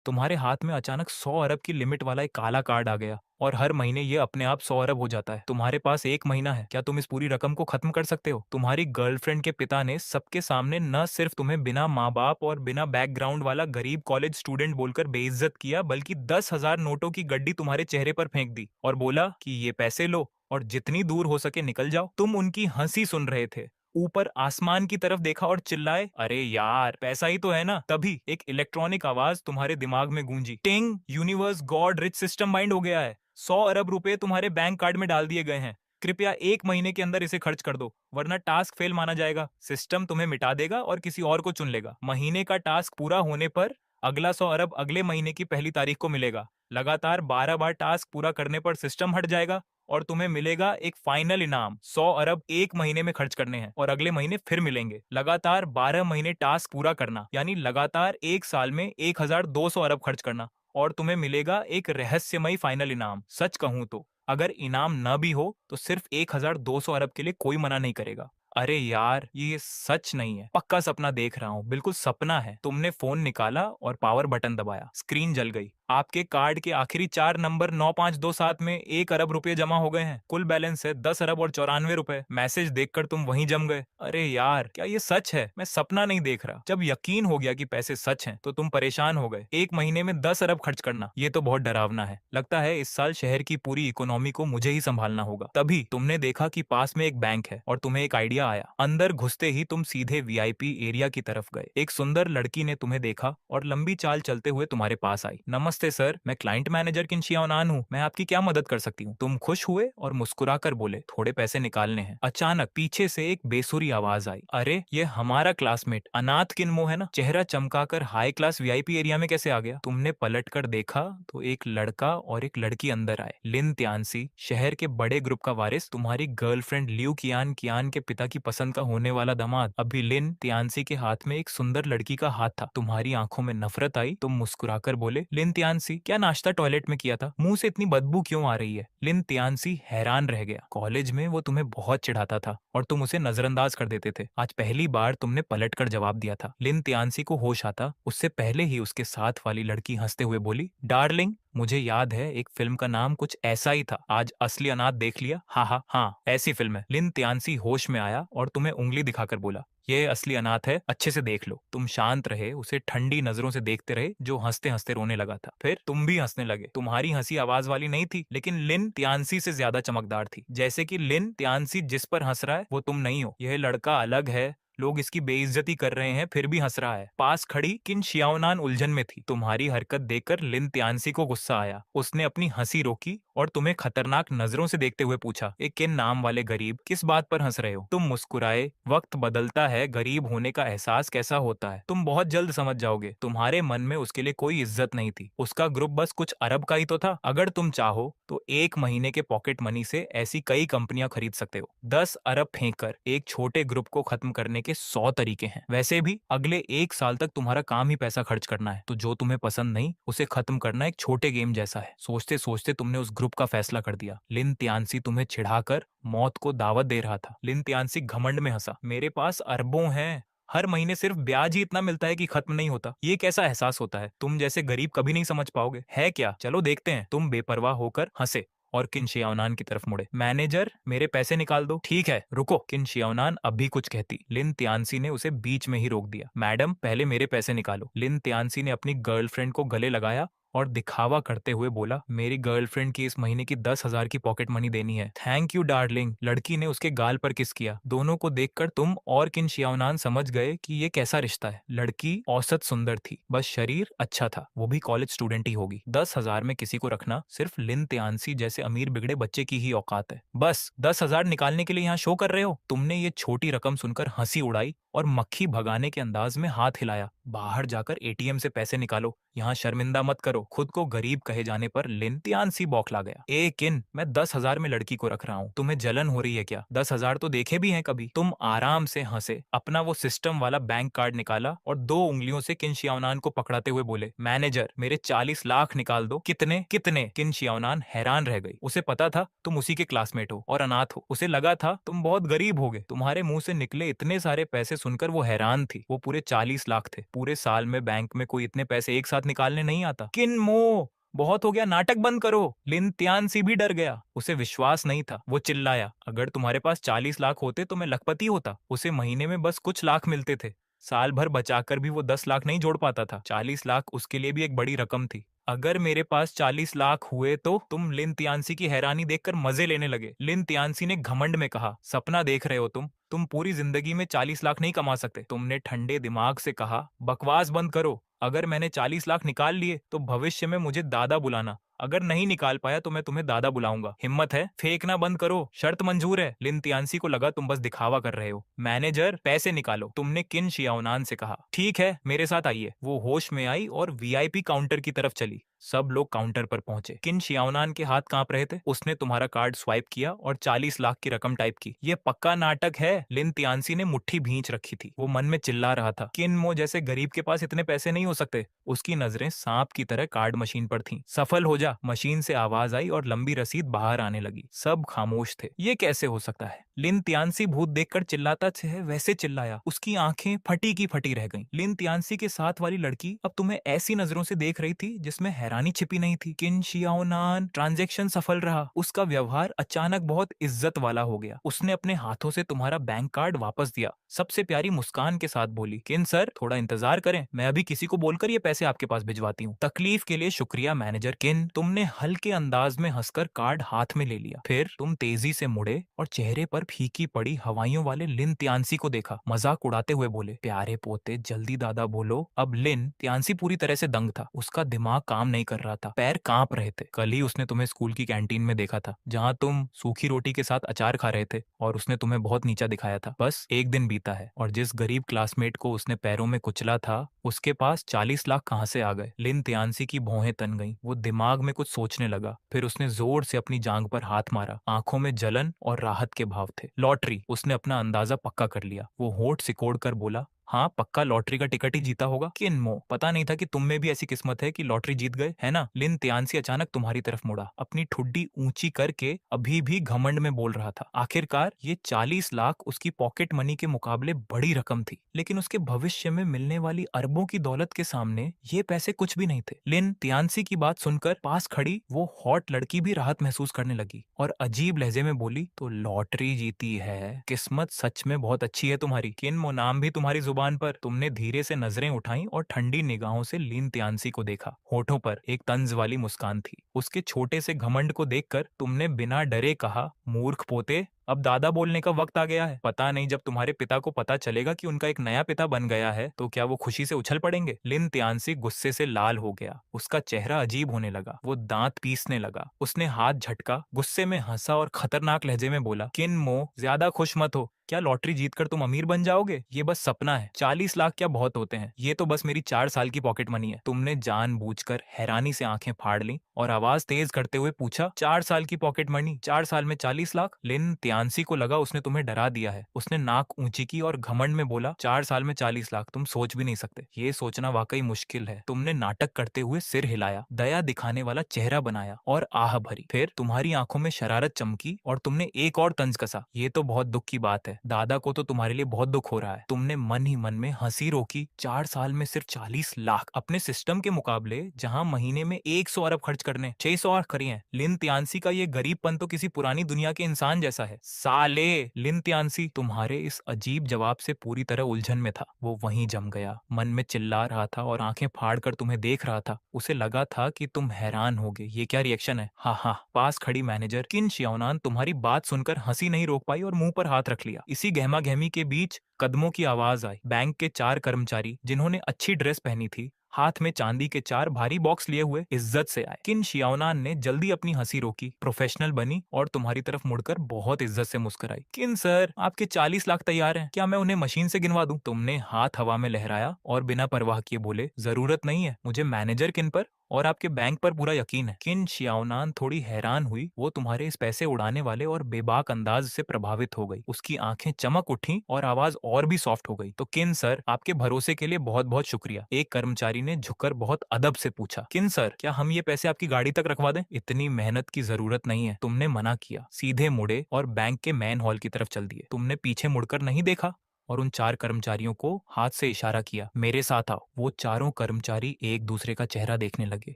तुम्हारे हाथ में अचानक 100 अरब की लिमिट वाला एक काला कार्ड आ गया और हर महीने ये अपने आप 100 अरब हो जाता है। तुम्हारे पास 1 महीना है, क्या तुम इस पूरी रकम को खत्म कर सकते हो? तुम्हारी गर्लफ्रेंड के पिता ने सबके सामने न सिर्फ तुम्हें बिना माँ बाप और बिना बैकग्राउंड वाला गरीब कॉलेज स्टूडेंट बोलकर बेइज्जत किया, बल्कि 10,000 नोटों की गड्डी तुम्हारे चेहरे पर फेंक दी और बोला कि ये पैसे लो और जितनी दूर हो सके निकल जाओ। तुम उनकी हंसी सुन रहे थे, ऊपर आसमान की तरफ देखा और चिल्लाए, अरे यार पैसा ही तो है ना। तभी एक इलेक्ट्रॉनिक आवाज तुम्हारे दिमाग में गूंजी, टिंग, universe God rich system bind हो गया है। 100 अरब रुपए तुम्हारे बैंक कार्ड में डाल दिए गए हैं। कृपया 1 महीने के अंदर इसे खर्च कर दो, वरना टास्क फेल माना जाएगा। सिस्टम तुम्हें मिटा देगा और किसी और को चुन लेगा। महीने का टास्क पूरा होने पर अगला 100 अरब अगले महीने की पहली तारीख को मिलेगा। लगातार 12 बार टास्क पूरा करने पर सिस्टम हट जाएगा और तुम्हें मिलेगा एक फाइनल इनाम। 100 अरब 1 महीने में खर्च करने हैं और अगले महीने फिर मिलेंगे। लगातार 12 महीने टास्क पूरा करना, यानी लगातार 1 साल में 1200 अरब खर्च करना और तुम्हें मिलेगा एक रहस्यमयी फाइनल इनाम। सच कहूं तो अगर इनाम न भी हो तो सिर्फ 1200 अरब के लिए कोई मना नहीं करेगा। अरे यार, ये सच नहीं है, पक्का सपना देख रहा हूँ, बिल्कुल सपना है। तुमने फोन निकाला और पावर बटन दबाया, स्क्रीन जल गई। आपके कार्ड के आखिरी 4 नंबर 9527 में 1 अरब रुपए जमा हो गए हैं। कुल बैलेंस है 10 अरब और 94 रुपए। मैसेज देखकर तुम वहीं जम गए। अरे यार, क्या ये सच है? मैं सपना नहीं देख रहा। जब यकीन हो गया कि पैसे सच हैं तो तुम परेशान हो गए। 1 महीने में 10 अरब खर्च करना, ये तो बहुत डरावना है। लगता है इस साल शहर की पूरी इकोनॉमी को मुझे ही संभालना होगा। तभी तुमने देखा कि पास में एक बैंक है और तुम्हें एक आइडिया आया। अंदर घुसते ही तुम सीधे वीआईपी एरिया की तरफ गए। एक सुंदर लड़की ने तुम्हें देखा और लंबी चाल चलते हुए तुम्हारे पास आई। नमस्ते सर, मैं क्लाइंट मैनेजर किन शियाओनान हूँ, मैं आपकी क्या मदद कर सकती हूँ? तुम खुश हुए और मुस्कुराकर बोले, थोड़े पैसे निकालने हैं। अचानक पीछे से एक बेसुरी आवाज आई, अरे ये हमारा क्लासमेट अनाथ किनमो है ना। चेहरा चमकाकर हाई क्लास वीआईपी एरिया में कैसे आ गया? तुमने पलट कर देखा तो एक लड़का और एक लड़की अंदर आए। लिन त्यांसी, शहर के बड़े ग्रुप का वारिस, तुम्हारी गर्लफ्रेंड लियू कियान कियान के पिता की पसंद का होने वाला दामाद। अभी लिन त्यांसी के हाथ में एक सुंदर लड़की का हाथ था। तुम्हारी आंखों में नफरत आई। तुम मुस्कुराकर बोले, लिन त्यांसी, क्या नाश्ता टॉयलेट में किया था? मुंह से इतनी बदबू क्यों आ रही है? लिन त्यांसी हैरान रह गया। कॉलेज में वो तुम्हें बहुत चिढ़ाता था और तुम उसे नजरअंदाज कर देते थे। आज पहली बार तुमने पलट कर जवाब दिया था। लिन त्यांसी को होश आता उससे पहले ही उसके साथ वाली लड़की हंसते हुए बोली, डार्लिंग, मुझे याद है एक फिल्म का नाम कुछ ऐसा ही था, आज असली अनाथ देख लिया। हाँ हाँ हाँ, ऐसी फिल्म है। लिन त्यांसी होश में आया और तुम्हें उंगली दिखाकर बोला, ये असली अनाथ है, अच्छे से देख लो। तुम शांत रहे, उसे ठंडी नजरों से देखते रहे, जो हंसते हंसते रोने लगा था। फिर तुम भी हंसने लगे। तुम्हारी हंसी आवाज वाली नहीं थी, लेकिन लिन त्यांसी से ज्यादा चमकदार थी। जैसे कि लिन त्यांसी जिस पर हंस रहा है वो तुम नहीं हो। यह लड़का अलग है, लोग इसकी बेइज्जती कर रहे हैं फिर भी हंस रहा है। पास खड़ी किन शियाओनान उलझन में थी। तुम्हारी हरकत देखकर लिन त्यांसी को गुस्सा आया। उसने अपनी हंसी रोकी और तुम्हें खतरनाक नजरों से देखते हुए पूछा, एक किन नाम वाले गरीब, किस बात पर हंस रहे हो? तुम मुस्कुराए। वक्त बदलता है, गरीब होने का एहसास कैसा होता है तुम बहुत जल्द समझ जाओगे। तुम्हारे मन में उसके लिए कोई इज्जत नहीं थी। उसका ग्रुप बस कुछ अरब का ही तो था। अगर तुम चाहो तो 1 महीने के पॉकेट मनी से ऐसी कई कंपनियां खरीद सकते हो। 10 अरब फेंक कर एक छोटे ग्रुप को खत्म करने के 100 तरीके हैं। वैसे भी अगले 1 साल तक तुम्हारा काम ही पैसा खर्च करना है, तो जो तुम्हें पसंद नहीं उसे खत्म करना एक छोटे गेम जैसा है। सोचते सोचते तुमने उस ग्रुप का फैसला कर दिया। लिन त्यांसी तुम्हें चिढ़ाकर मौत को दावत दे रहा था। लिन त्यांसी घमंड में हंसा, मेरे पास अरबों हैं, हर महीने सिर्फ ब्याज ही इतना मिलता है कि खत्म नहीं होता। ये कैसा एहसास होता है? तुम जैसे गरीब कभी नहीं समझ पाओगे। है क्या? चलो देखते हैं। तुम बेपरवाह होकर हंसे और किन शियाओनान की तरफ मुड़े। मैनेजर, मेरे पैसे निकाल दो। ठीक है, रुको। किन शियाओनान अब भी कुछ कहती, लिन त्यांसी ने उसे बीच में ही रोक दिया। मैडम, पहले मेरे पैसे निकालो। लिन त्यांसी ने अपनी गर्लफ्रेंड को गले लगाया और दिखावा करते हुए बोला, मेरी गर्लफ्रेंड की इस महीने की 10,000 की पॉकेट मनी देनी है। Thank you darling. लड़की ने उसके गाल पर किस किया। दोनों को देखकर तुम और किन शियाओनान समझ गए कि ये कैसा रिश्ता है। लड़की औसत सुंदर थी, बस शरीर अच्छा था। वो भी कॉलेज स्टूडेंट ही होगी। 10,000 में किसी को रखना सिर्फ लिन त्यांसी जैसे अमीर बिगड़े बच्चे की ही औकात है। बस 10,000 निकालने के लिए यहाँ शो कर रहे हो? तुमने ये छोटी रकम सुनकर हंसी उड़ाई और मक्खी भगाने के अंदाज में हाथ हिलाया। बाहर जाकर एटीएम से पैसे निकालो, यहाँ शर्मिंदा मत करो। खुद को गरीब कहे जाने पर लिन त्यांसी बौखला गया। ए किन, मैं 10,000 में लड़की को रख रहा हूँ, तुम्हें जलन हो रही है क्या? 10,000 तो देखे भी हैं कभी। तुम आराम से हंसे, अपना वो सिस्टम वाला बैंक कार्ड निकाला और 2 उंगलियों से किन शियाओनान को पकड़ाते हुए बोले, मैनेजर, मेरे 40 लाख निकाल दो। कितने कितने? किन शियाओनान हैरान रह गई। उसे पता था तुम उसी के क्लासमेट हो और अनाथ हो। उसे लगा था तुम बहुत गरीब होगे। तुम्हारे मुंह से निकले इतने सारे पैसे सुनकर वो हैरान थी। वो पूरे 40 लाख थे। पूरे साल में बैंक में कोई इतने पैसे एक साथ साथ निकालने नहीं आता। किन मो, बहुत हो गया, नाटक बंद करो। लिन त्यानसी भी डर गया, उसे विश्वास नहीं था। वो चिल्लाया, अगर तुम्हारे पास 40 लाख होते तो मैं लखपति होता। उसे महीने में बस कुछ लाख मिलते थे, साल भर बचाकर भी वो 10 लाख नहीं जोड़ पाता था। 40 लाख उसके लिए भी एक बड़ी रकम थी। अगर मेरे पास 40 लाख हुए तो? तुम लिन तियानसी की हैरानी देखकर मजे लेने लगे। लिन तियानसी ने घमंड में कहा, सपना देख रहे हो तुम पूरी जिंदगी में 40 लाख नहीं कमा सकते। तुमने ठंडे दिमाग से कहा, बकवास बंद करो। अगर मैंने 40 लाख निकाल लिए तो भविष्य में मुझे दादा बुलाना, अगर नहीं निकाल पाया तो मैं तुम्हें दादा बुलाऊंगा। हिम्मत है? फेंकना बंद करो, शर्त मंजूर है। लिन तियानसी को लगा तुम बस दिखावा कर रहे हो। मैनेजर, पैसे निकालो, तुमने किन शियाओनान से कहा। ठीक है, मेरे साथ आइए। वो होश में आई और वीआईपी काउंटर की तरफ चली। सब लोग काउंटर पर पहुंचे। किन शियाओनान के हाथ कांप रहे थे। उसने तुम्हारा कार्ड स्वाइप किया और 40 लाख की रकम टाइप की। ये पक्का नाटक है। लिन तियानसी ने मुट्ठी भींच रखी थी। वो मन में चिल्ला रहा था, किन मो जैसे गरीब के पास इतने पैसे नहीं हो सकते। उसकी नजरें सांप की तरह कार्ड मशीन पर थीं। सफल हो जा, मशीन से आवाज आई और लंबी रसीद बाहर आने लगी। सब खामोश थे। ये कैसे हो सकता है? लिन तियानसी भूत देखकर चिल्लाता है वैसे चिल्लाया। उसकी आंखें फटी की फटी रह गईं। लिन तियानसी के साथ वाली लड़की अब तुम्हें ऐसी नजरों से देख रही थी जिसमें हैरानी छिपी नहीं थी। किन शियाओनान, ट्रांजैक्शन सफल रहा। उसका व्यवहार अचानक बहुत इज्जत वाला हो गया। उसने अपने हाथों से तुम्हारा बैंक कार्ड वापस दिया, सबसे प्यारी मुस्कान के साथ बोली, किन सर थोड़ा इंतजार करें, मैं अभी किसी को बोलकर ये पैसे आपके पास भिजवाती हूँ। तकलीफ के लिए शुक्रिया मैनेजर। किन, तुमने हल्के अंदाज में हंसकर कार्ड हाथ में ले लिया। फिर तुम तेजी से मुड़े और चेहरे पर फीकी पड़ी हवाइयों वाले लिन त्यानसी को देखा। मजाक उड़ाते हुए बोले, प्यारे पोते जल्दी दादा बोलो। अब लिन त्यानसी पूरी तरह से दंग था। उसका दिमाग काम नहीं कर रहा था, पैर कांप रहे थे। कल ही उसने तुम्हें स्कूल की कैंटीन में देखा था, जहाँ तुम सूखी रोटी के साथ अचार खा रहे थे, और उसने तुम्हें बहुत नीचा दिखाया था। बस एक दिन बीता है और जिस गरीब क्लासमेट को उसने पैरों में कुचला था, उसके पास 40 लाख कहाँ से आ गए। लिन त्यानसी की भौहें तन गईं। वो दिमाग में कुछ सोचने लगा। फिर उसने जोर से अपनी जांघ पर हाथ मारा। आंखों में जलन और राहत के भाव थे। लॉटरी, उसने अपना अंदाजा पक्का कर लिया। वो होठ सिकोड़ कर बोला, हाँ पक्का लॉटरी का टिकट ही जीता होगा। किन मो, पता नहीं था कि तुम में भी ऐसी किस्मत है कि लॉटरी जीत गए, है ना। लिन त्यानसी अचानक तुम्हारी तरफ मुड़ा, अपनी ठुड्डी ऊंची करके अभी भी घमंड में बोल रहा था। आखिरकार ये 40 लाख उसकी पॉकेट मनी के मुकाबले बड़ी रकम थी, लेकिन उसके भविष्य में मिलने वाली अरबों की दौलत के सामने ये पैसे कुछ भी नहीं थे। लिन त्यानसी की बात सुनकर पास खड़ी वो हॉट लड़की भी राहत महसूस करने लगी और अजीब लहजे में बोली, तो लॉटरी जीती है, किस्मत सच में बहुत अच्छी है तुम्हारी। किन मो, नाम भी तुम्हारी जुबान पर। तुमने धीरे से नजरें उठाई और ठंडी निगाहों से लिन त्यानसी को देखा। होठों पर एक तंज वाली मुस्कान थी। उसके छोटे से घमंड को देखकर तुमने बिना डरे कहा, मूर्ख पोते, अब दादा बोलने का वक्त आ गया है। पता नहीं जब तुम्हारे पिता को पता चलेगा कि उनका एक नया पिता बन गया है तो क्या वो खुशी से उछल पड़ेंगे। लिन त्यानसी गुस्से से लाल हो गया। उसका चेहरा अजीब होने लगा। वो दांत पीसने लगा। उसने हाथ झटका, गुस्से में हंसा और खतरनाक लहजे में बोला, किन मो, ज्यादा खुश मत हो। क्या लॉटरी जीतकर तुम अमीर बन जाओगे? ये बस सपना है। 40 लाख क्या बहुत होते हैं, ये तो बस मेरी 4 साल की पॉकेट मनी है। तुमने जानबूझकर हैरानी से आंखें फाड़ ली और आवाज तेज करते हुए पूछा, 4 साल की पॉकेट मनी, 4 साल में 40 लाख? लिन त्यानसी को लगा उसने तुम्हें डरा दिया है। उसने नाक ऊंची की और घमंड में बोला, 4 साल में 40 लाख, तुम सोच भी नहीं सकते। ये सोचना वाकई मुश्किल है। तुमने नाटक करते हुए सिर हिलाया, दया दिखाने वाला चेहरा बनाया और आह भरी। फिर तुम्हारी आंखों में शरारत चमकी और तुमने एक और तंज कसा, ये तो बहुत दुख की बात है, दादा को तो तुम्हारे लिए बहुत दुख हो रहा है। तुमने मन ही मन में हंसी रोकी। 4 साल में सिर्फ 40 लाख, अपने सिस्टम के मुकाबले जहां महीने में 100 अरब खर्च करने 600 और करिए। लिन त्यानसी का ये गरीबपन तो किसी पुरानी दुनिया के इंसान जैसा है। साले, लिन त्यानसी तुम्हारे इस अजीब जवाब से पूरी तरह उलझन में था। वो वहीं जम गया, मन में चिल्ला रहा था और आंखें फाड़ कर तुम्हें देख रहा था। उसे लगा था कि तुम हैरान होगे। ये क्या रिएक्शन है? हाँ हाँ। पास खड़ी मैनेजर किन शियाओनान तुम्हारी बात सुनकर हंसी नहीं रोक पाई और मुंह पर हाथ रख लिया। इसी गहमा गहमी के बीच कदमों की आवाज आई। बैंक के 4 कर्मचारी जिन्होंने अच्छी ड्रेस पहनी थी, हाथ में चांदी के 4 भारी बॉक्स लिए हुए इज्जत से आए। किन शियाओनान ने जल्दी अपनी हंसी रोकी, प्रोफेशनल बनी और तुम्हारी तरफ मुड़कर बहुत इज्जत से मुस्कुराई। किन सर, आपके 40 लाख तैयार हैं, क्या मैं उन्हें मशीन से गिनवा दूं? तुमने हाथ हवा में लहराया और बिना परवाह किए बोले, जरूरत नहीं है, मुझे मैनेजर किन पर और आपके बैंक पर पूरा यकीन है। किन शियाओनान थोड़ी हैरान हुई। वो तुम्हारे इस पैसे उड़ाने वाले और बेबाक अंदाज से प्रभावित हो गई। उसकी आंखें चमक उठी और आवाज और भी सॉफ्ट हो गई। तो किन सर, आपके भरोसे के लिए बहुत बहुत शुक्रिया। एक कर्मचारी ने झुककर बहुत अदब से पूछा, किन सर, क्या हम ये पैसे आपकी गाड़ी तक रखवा दें? इतनी मेहनत की जरूरत नहीं है। तुमने मना किया, सीधे मुड़े और बैंक के मैन हॉल की तरफ चल दिए। तुमने पीछे मुड़कर नहीं देखा और उन 4 कर्मचारियों को हाथ से इशारा किया, मेरे साथ आओ। वो चारों कर्मचारी एक दूसरे का चेहरा देखने लगे।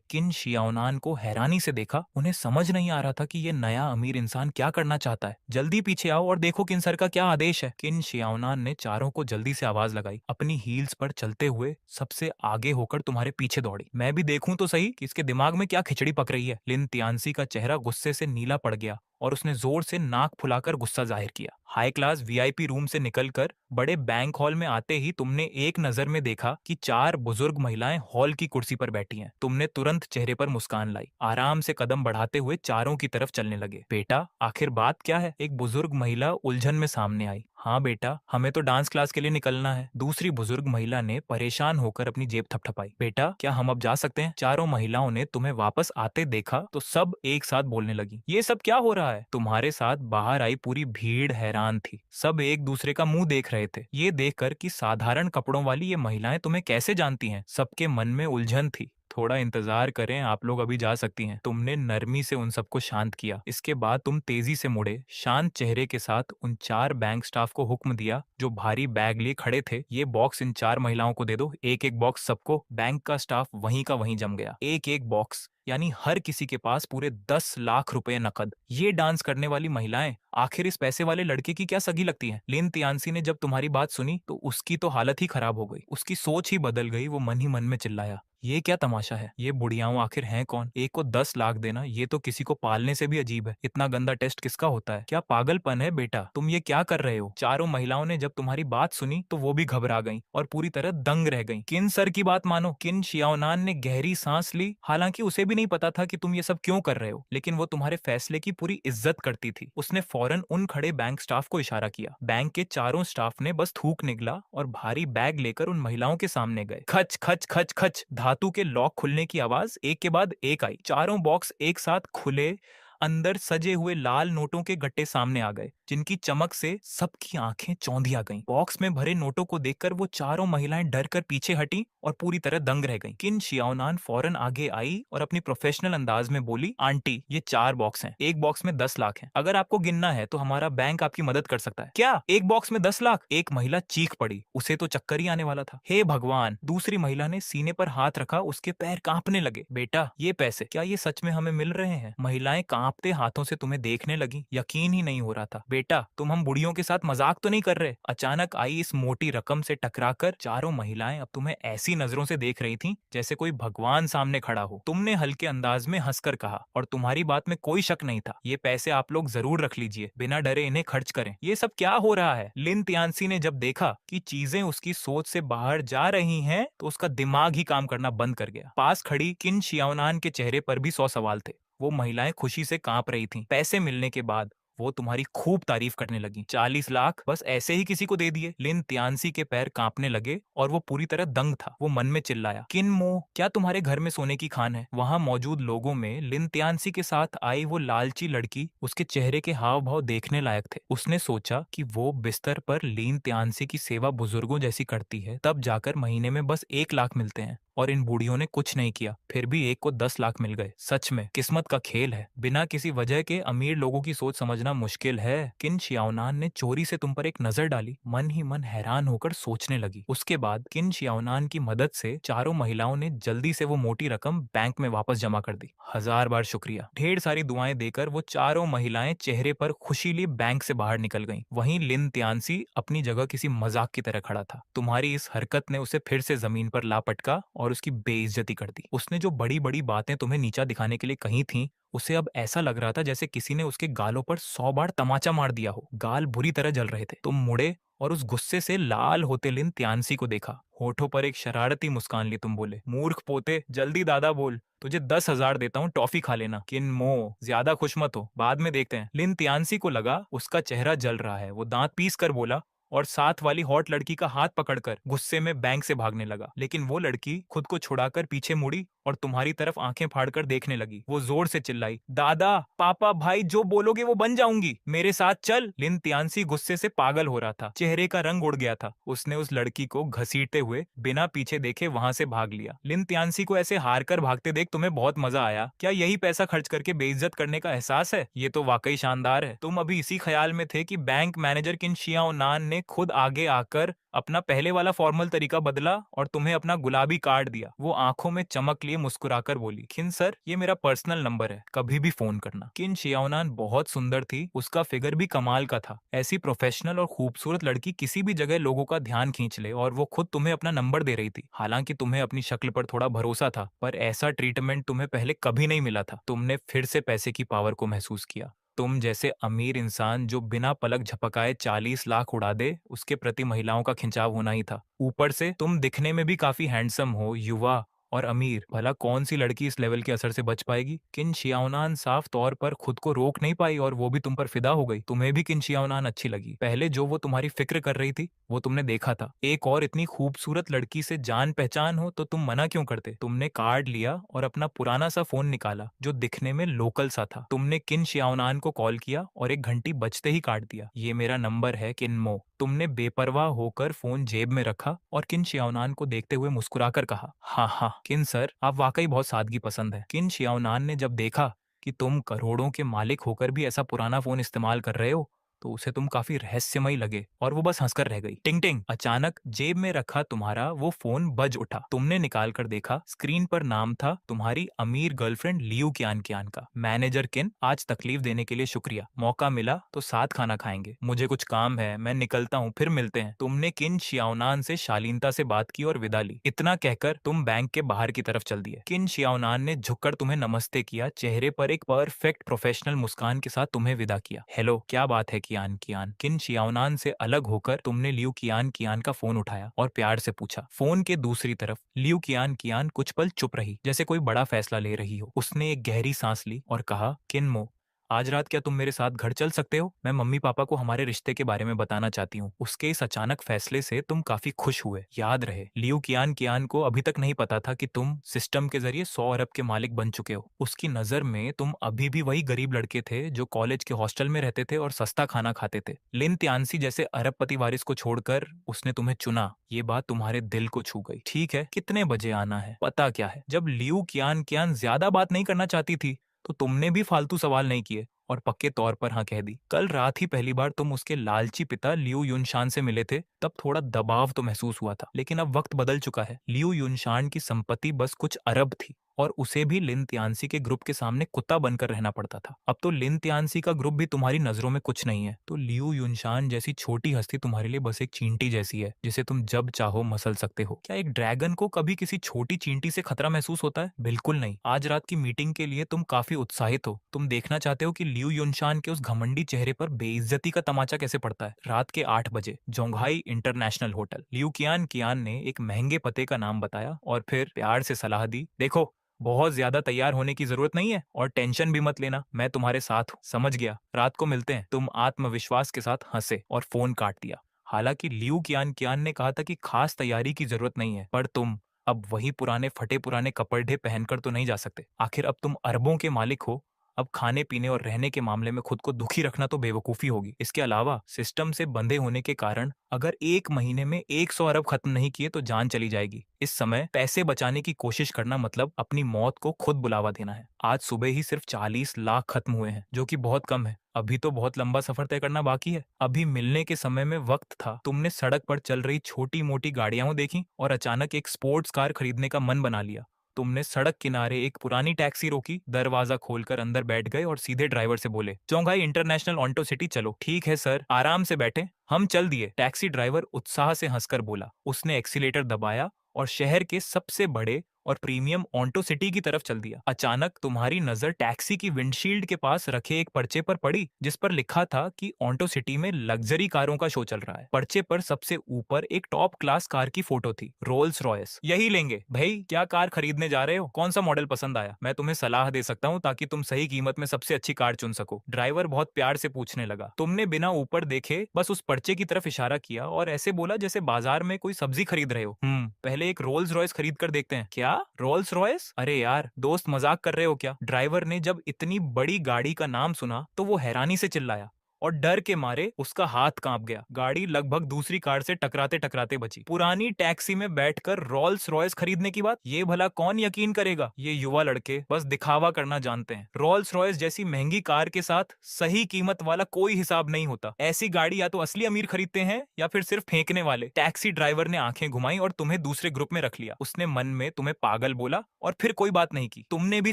किन शियाओनान को हैरानी से देखा, उन्हें समझ नहीं आ रहा था कि ये नया अमीर इंसान क्या करना चाहता है। जल्दी पीछे आओ और देखो किन सर का क्या आदेश है। किन शियाओनान ने चारों को जल्दी से आवाज लगाई, अपनी हील्स पर चलते हुए सबसे आगे होकर तुम्हारे पीछे दौड़ी। मैं भी देखूं तो सही कि इसके दिमाग में क्या खिचड़ी पक रही है। लिन तियानसी का चेहरा गुस्से से नीला पड़ गया और उसने जोर से नाक फुलाकर गुस्सा जाहिर किया। हाई क्लास वीआईपी रूम से निकलकर बड़े बैंक हॉल में आते ही तुमने एक नजर में देखा कि 4 बुजुर्ग महिलाएं हॉल की कुर्सी पर बैठी हैं। तुमने तुरंत चेहरे पर मुस्कान लाई, आराम से कदम बढ़ाते हुए चारों की तरफ चलने लगे। बेटा, आखिर बात क्या है? एक बुजुर्ग महिला उलझन में सामने आई। हाँ बेटा, हमें तो डांस क्लास के लिए निकलना है। दूसरी बुजुर्ग महिला ने परेशान होकर अपनी जेब थपथपाई। बेटा, क्या हम अब जा सकते हैं? चारों महिलाओं ने तुम्हें वापस आते देखा तो सब एक साथ बोलने लगी, ये सब क्या हो रहा है? तुम्हारे साथ बाहर आई पूरी भीड़ हैरान थी। सब एक दूसरे का मुंह देख रहे थे, ये देखकर कि साधारण कपड़ों वाली ये महिलाएं तुम्हें कैसे जानती हैं। सबके मन में उलझन थी। थोड़ा इंतजार करें, आप लोग अभी जा सकती हैं। तुमने नरमी से उन सबको शांत किया। इसके बाद तुम तेजी से मुड़े, शांत चेहरे के साथ उन 4 बैंक स्टाफ को हुक्म दिया जो भारी बैग लिए खड़े थे, ये बॉक्स इन 4 महिलाओं को दे दो। एक एक बॉक्स सबको। बैंक का स्टाफ वहीं का वहीं जम गया। एक एक बॉक्स यानी हर किसी के पास पूरे 10 लाख रुपए नकद। ये डांस करने वाली महिलाएं आखिर इस पैसे वाले लड़के की क्या सगी लगती हैं? लिन तियानसी ने जब तुम्हारी बात सुनी तो उसकी तो हालत ही खराब हो गई, उसकी सोच ही बदल गई। वो मन ही मन में चिल्लाया, ये क्या तमाशा है? ये बुढ़ियाओं आखिर हैं कौन? एक को 10 लाख देना, ये तो किसी को पालने से भी अजीब है। इतना गंदा टेस्ट किसका होता है? क्या पागलपन है बेटा? तुम ये क्या कर रहे हो? चारों महिलाओं ने जब तुम्हारी बात सुनी तो वो भी घबरा गईं और पूरी तरह दंग रह गईं। किन सर की बात मानो। किन शियाओनान ने गहरी सांस ली। हालांकि उसे भी नहीं पता था कि तुम ये सब क्यों कर रहे हो, लेकिन वो तुम्हारे फैसले की पूरी इज्जत करती थी। उसने फौरन उन खड़े बैंक स्टाफ को इशारा किया। बैंक के चारों स्टाफ ने बस थूक निकला और भारी बैग लेकर उन महिलाओं के सामने गए। खच खच खच खच, धातु के लॉक खुलने की आवाज एक के बाद एक आई। चारों बॉक्स एक साथ खुले। अंदर सजे हुए लाल नोटों के गट्टे सामने आ गए, जिनकी चमक से सबकी आंखें चौंधिया गईं। बॉक्स में भरे नोटों को देखकर वो चारों महिलाएं डर कर पीछे हटी और पूरी तरह दंग रह गईं। किन शियाओनान फौरन आगे आई और अपनी प्रोफेशनल अंदाज में बोली, आंटी, ये 4 बॉक्स हैं। एक बॉक्स में 10 लाख हैं। अगर आपको गिनना है तो हमारा बैंक आपकी मदद कर सकता है। क्या एक बॉक्स में 10 लाख? एक महिला चीख पड़ी, उसे तो चक्कर ही आने वाला था। हे भगवान! दूसरी महिला ने सीने पर हाथ रखा, उसके पैर कांपने लगे। बेटा, ये पैसे क्या ये सच में हमें मिल रहे हैं? महिलाएं कांपते हाथों से तुम्हें देखने लगी। यकीन ही नहीं हो रहा था। बेटा, तुम हम बुढ़ियों के साथ मजाक तो नहीं कर रहे? अचानक आई इस मोटी रकम से टकराकर चारों महिलाएं अब तुम्हें ऐसी नजरों से देख रही थीं जैसे कोई भगवान सामने खड़ा हो। तुमने हल्के अंदाज में हंसकर कहा, और तुम्हारी बात में कोई शक नहीं था, ये पैसे आप लोग जरूर रख लीजिए, बिना डरे इन्हें खर्च करें। ये सब क्या हो रहा है? लिन तियानसी ने जब देखा कि चीजें उसकी सोच से बाहर जा रही हैं तो उसका दिमाग ही काम करना बंद कर गया। पास खड़ी किन शियाओनान के चेहरे पर भी 100 सवाल थे। वो महिलाएं खुशी से कांप रही थीं। पैसे मिलने के बाद वो तुम्हारी खूब तारीफ करने लगी। 40 लाख बस ऐसे ही किसी को दे दिए? लिन तियानसी के पैर कांपने लगे और वो पूरी तरह दंग था। वो मन में चिल्लाया, किन मो, क्या तुम्हारे घर में सोने की खान है? वहां मौजूद लोगों में लिन तियानसी के साथ आई वो लालची लड़की, उसके चेहरे के हाव भाव देखने लायक थे। उसने सोचा कि वो बिस्तर पर लिन तियानसी की सेवा बुजुर्गों जैसी करती है, तब जाकर महीने में बस 1 लाख मिलते हैं। और इन बूढ़ियों ने कुछ नहीं किया, फिर भी एक को 10 लाख मिल गए। सच में किस्मत का खेल है। बिना किसी वजह के अमीर लोगों की सोच समझना मुश्किल है। किन शियाओनान ने चोरी से तुम पर एक नजर डाली, मन ही मन हैरान होकर सोचने लगी। उसके बाद किन शियाओनान की मदद से चारों महिलाओं ने जल्दी से वो मोटी रकम बैंक में वापस जमा कर दी। 1000 बार शुक्रिया। ढेर सारी दुआएं देकर वो चारों महिलाएं चेहरे पर खुशी लिए बैंक से बाहर निकल गईं। वहीं लिन तियानसी अपनी जगह किसी मजाक की तरह खड़ा था। तुम्हारी इस हरकत ने उसे फिर से जमीन पर ला पटका और उसकी बेइज्जती कर दी। उसने जो बड़ी बड़ी बातें तुम्हें नीचा दिखाने के लिए कही थीं, उसे अब ऐसा लग रहा था जैसे किसी ने उसके गालों पर 100 बार तमाचा मार दिया हो। गाल बुरी तरह जल रहे थे। तुम मुड़े और उस गुस्से से लाल होते लिन तियानसी को देखा। होठों पर एक शरारती मुस्कान ली तुम बोले, मूर्ख पोते, जल्दी दादा बोल, तुझे 10,000 देता हूँ, टॉफी खा लेना। किन मो, ज्यादा खुश मत हो, बाद में देखते हैं। लिन तियानसी को लगा उसका चेहरा जल रहा है। वो दांत पीस कर बोला और साथ वाली हॉट लड़की का हाथ पकड़कर गुस्से में बैंक से भागने लगा। लेकिन वो लड़की खुद को छुड़ाकर पीछे मुड़ी और तुम्हारी तरफ आंखें फाड़कर देखने लगी। वो जोर से चिल्लाई, दादा, पापा, भाई, जो बोलोगे वो बन जाऊंगी, मेरे साथ चल। लिन तियानसी गुस्से से पागल हो रहा था, चेहरे का रंग उड़ गया था। उसने उस लड़की को घसीटते हुए बिना पीछे देखे वहां से भाग लिया। लिन तियानसी को ऐसे हार कर भागते देख तुम्हें बहुत मजा आया क्या? यही पैसा खर्च करके बेइज्जत करने का एहसास है? ये तो वाकई शानदार है। तुम अभी इसी ख्याल में थे कि बैंक मैनेजर किन शियाओ नान ने खुद आगे आकर अपना पहले वाला फॉर्मल तरीका बदला और तुम्हें अपना गुलाबी कार्ड दिया। वो आंखों में चमक लिए मुस्कुराकर बोली, किन सर, ये मेरा पर्सनल नंबर है, कभी भी फोन करना। किन शियाओनान बहुत सुंदर थी, उसका फिगर भी कमाल का था। ऐसी प्रोफेशनल और खूबसूरत लड़की किसी भी जगह लोगों का ध्यान खींच ले, और वो खुद तुम्हें अपना नंबर दे रही थी। हालांकि तुम्हें अपनी शक्ल पर थोड़ा भरोसा था, पर ऐसा ट्रीटमेंट तुम्हें पहले कभी नहीं मिला था। तुमने फिर से पैसे की पावर को महसूस किया। तुम जैसे अमीर इंसान जो बिना पलक झपकाए 40 लाख उड़ा दे, उसके प्रति महिलाओं का खिंचाव होना ही था। ऊपर से तुम दिखने में भी काफी हैंडसम हो, युवा और अमीर। भला कौन सी लड़की इस लेवल के असर से बच पाएगी? किन शियाओनान साफ तौर पर खुद को रोक नहीं पाई और वो भी तुम पर फिदा हो गई। तुम्हें भी किन शियाओनान अच्छी लगी। पहले जो वो तुम्हारी फिक्र कर रही थी वो तुमने देखा था। एक और इतनी खूबसूरत लड़की से जान पहचान हो तो तुम मना क्यों करते? तुमने कार्ड लिया और अपना पुराना सा फोन निकाला जो दिखने में लोकल सा था। तुमने किन शियाओनान को कॉल किया और एक घंटी बजते ही काट दिया। ये मेरा नंबर है किनमो। तुमने बेपरवाह होकर फोन जेब में रखा और किन शियाओनान को देखते हुए मुस्कुराकर कहा, हाँ हाँ किन सर, आप वाकई बहुत सादगी पसंद है। किन शियाओनान ने जब देखा कि तुम करोड़ों के मालिक होकर भी ऐसा पुराना फोन इस्तेमाल कर रहे हो तो उसे तुम काफी रहस्यमयी लगे और वो बस हंसकर रह गई। टिंग टिंग, अचानक जेब में रखा तुम्हारा वो फोन बज उठा। तुमने निकाल कर देखा, स्क्रीन पर नाम था तुम्हारी अमीर गर्लफ्रेंड लियू कियान कियान का। मैनेजर किन, आज तकलीफ देने के लिए शुक्रिया, मौका मिला तो साथ खाना खाएंगे, मुझे कुछ काम है, मैं निकलता हूँ, फिर मिलते हैं। तुमने किन शियाओनान से शालीनता से बात की और विदा ली। इतना कहकर तुम बैंक के बाहर की तरफ चल दिए। किन शियाओनान ने झुककर तुम्हें नमस्ते किया, चेहरे पर एक परफेक्ट प्रोफेशनल मुस्कान के साथ तुम्हें विदा किया। हेलो, क्या बात है कियान कियान। किन शियाओनान से अलग होकर तुमने लियू कियान कियान का फोन उठाया और प्यार से पूछा। फोन के दूसरी तरफ लियू कियान कियान कुछ पल चुप रही, जैसे कोई बड़ा फैसला ले रही हो। उसने एक गहरी सांस ली और कहा, किनमो, आज रात क्या तुम मेरे साथ घर चल सकते हो? मैं मम्मी पापा को हमारे रिश्ते के बारे में बताना चाहती हूँ। उसके इस अचानक फैसले से तुम काफी खुश हुए। याद रहे, लियू कियान कियान को अभी तक नहीं पता था कि तुम सिस्टम के जरिए 100 अरब के मालिक बन चुके हो। उसकी नजर में तुम अभी भी वही गरीब लड़के थे जो कॉलेज के हॉस्टल में रहते थे और सस्ता खाना खाते थे। लिन तियानसी जैसे अरबपति वारिस को छोड़कर उसने तुम्हें चुना। ये बात तुम्हारे दिल को छू गई। ठीक है, कितने बजे आना है, पता क्या है? जब लियू कियान कियान ज्यादा बात नहीं करना चाहती थी तो तुमने भी फालतू सवाल नहीं किए और पक्के तौर पर हाँ कह दी। कल रात ही पहली बार तुम उसके लालची पिता लियू युनशान से मिले थे, तब थोड़ा दबाव तो महसूस हुआ था, लेकिन अब वक्त बदल चुका है। लियू युनशान की संपत्ति बस कुछ अरब थी और उसे भी लिन तियानसी के ग्रुप के सामने कुत्ता बनकर रहना पड़ता था। अब तो लिन तियानसी का ग्रुप भी तुम्हारी नजरों में कुछ नहीं है, तो लियू युनशान जैसी छोटी हस्ती तुम्हारे लिए बस एक चींटी जैसी है जिसे तुम जब चाहो मसल सकते हो। क्या एक ड्रैगन को कभी किसी छोटी चींटी से खतरा महसूस होता है? बिल्कुल नहीं। आज रात की मीटिंग के लिए तुम काफी उत्साहित हो। तुम देखना चाहते हो कि लियू युनशान के उस घमंडी चेहरे पर बेइज्जती का तमाचा कैसे पड़ता है। रात के 8 बजे, जोंघाई इंटरनेशनल होटल। लियू कियान कियान ने एक महंगे पते का नाम बताया और फिर प्यार से सलाह दी, देखो, बहुत ज्यादा तैयार होने की जरूरत नहीं है और टेंशन भी मत लेना, मैं तुम्हारे साथ हूँ। समझ गया, रात को मिलते हैं। तुम आत्मविश्वास के साथ हंसे और फोन काट दिया। हालांकि लियू कियान कियान ने कहा था कि खास तैयारी की जरूरत नहीं है, पर तुम अब वही पुराने फटे पुराने कपड़े पहनकर तो नहीं जा सकते। आखिर अब तुम अरबों के मालिक हो। अब खाने पीने और रहने के मामले में खुद को दुखी रखना तो बेवकूफी होगी। इसके अलावा सिस्टम से बंधे होने के कारण अगर एक महीने में 100 अरब खत्म नहीं किए तो जान चली जाएगी। इस समय पैसे बचाने की कोशिश करना मतलब अपनी मौत को खुद बुलावा देना है। आज सुबह ही सिर्फ 40 लाख खत्म हुए हैं, जो कि बहुत कम है। अभी तो बहुत लंबा सफर तय करना बाकी है। अभी मिलने के समय में वक्त था। तुमने सड़क पर चल रही छोटी मोटी गाड़ियां देखी और अचानक एक स्पोर्ट्स कार खरीदने का मन बना लिया। तुमने सड़क किनारे एक पुरानी टैक्सी रोकी, दरवाजा खोलकर अंदर बैठ गए और सीधे ड्राइवर से बोले, चौंगाई इंटरनेशनल ऑन्टो सिटी चलो। ठीक है सर, आराम से बैठे, हम चल दिए। टैक्सी ड्राइवर उत्साह से हंसकर बोला। उसने एक्सीलेटर दबाया और शहर के सबसे बड़े और प्रीमियम ऑन्टो सिटी की तरफ चल दिया। अचानक तुम्हारी नजर टैक्सी की विंडशील्ड के पास रखे एक पर्चे पर पड़ी जिस पर लिखा था कि ऑन्टो सिटी में लग्जरी कारों का शो चल रहा है। पर्चे पर सबसे ऊपर एक टॉप क्लास कार की फोटो थी, रोल्स रॉयस। यही लेंगे भाई, क्या कार खरीदने जा रहे हो? कौन सा मॉडल पसंद आया? मैं तुम्हें सलाह दे सकता हूँ ताकि तुम सही कीमत में सबसे अच्छी कार चुन सको। ड्राइवर बहुत प्यार से पूछने लगा। तुमने बिना ऊपर देखे बस उस पर्चे की तरफ इशारा किया और ऐसे बोला जैसे बाजार में कोई सब्जी खरीद रहे हो। पहले एक रोल्स रॉयस खरीद कर देखते हैं। क्या? क्या? Rolls Royce? अरे यार दोस्त, मजाक कर रहे हो क्या? ड्राइवर ने जब इतनी बड़ी गाड़ी का नाम सुना तो वो हैरानी से चिल्लाया और डर के मारे उसका हाथ कांप गया। गाड़ी लगभग दूसरी कार से टकराते टकराते बची। पुरानी टैक्सी में बैठकर रोल्स रॉयस खरीदने की बात, ये भला कौन यकीन करेगा? ये युवा लड़के बस दिखावा करना जानते हैं। रोल्स रॉयस जैसी महंगी कार के साथ सही कीमत वाला कोई हिसाब नहीं होता। ऐसी गाड़ी या तो असली अमीर खरीदते हैं या फिर सिर्फ फेंकने वाले। टैक्सी ड्राइवर ने आंखें घुमाई और तुम्हें दूसरे ग्रुप में रख लिया। उसने मन में तुम्हें पागल बोला और फिर कोई बात नहीं की। तुमने भी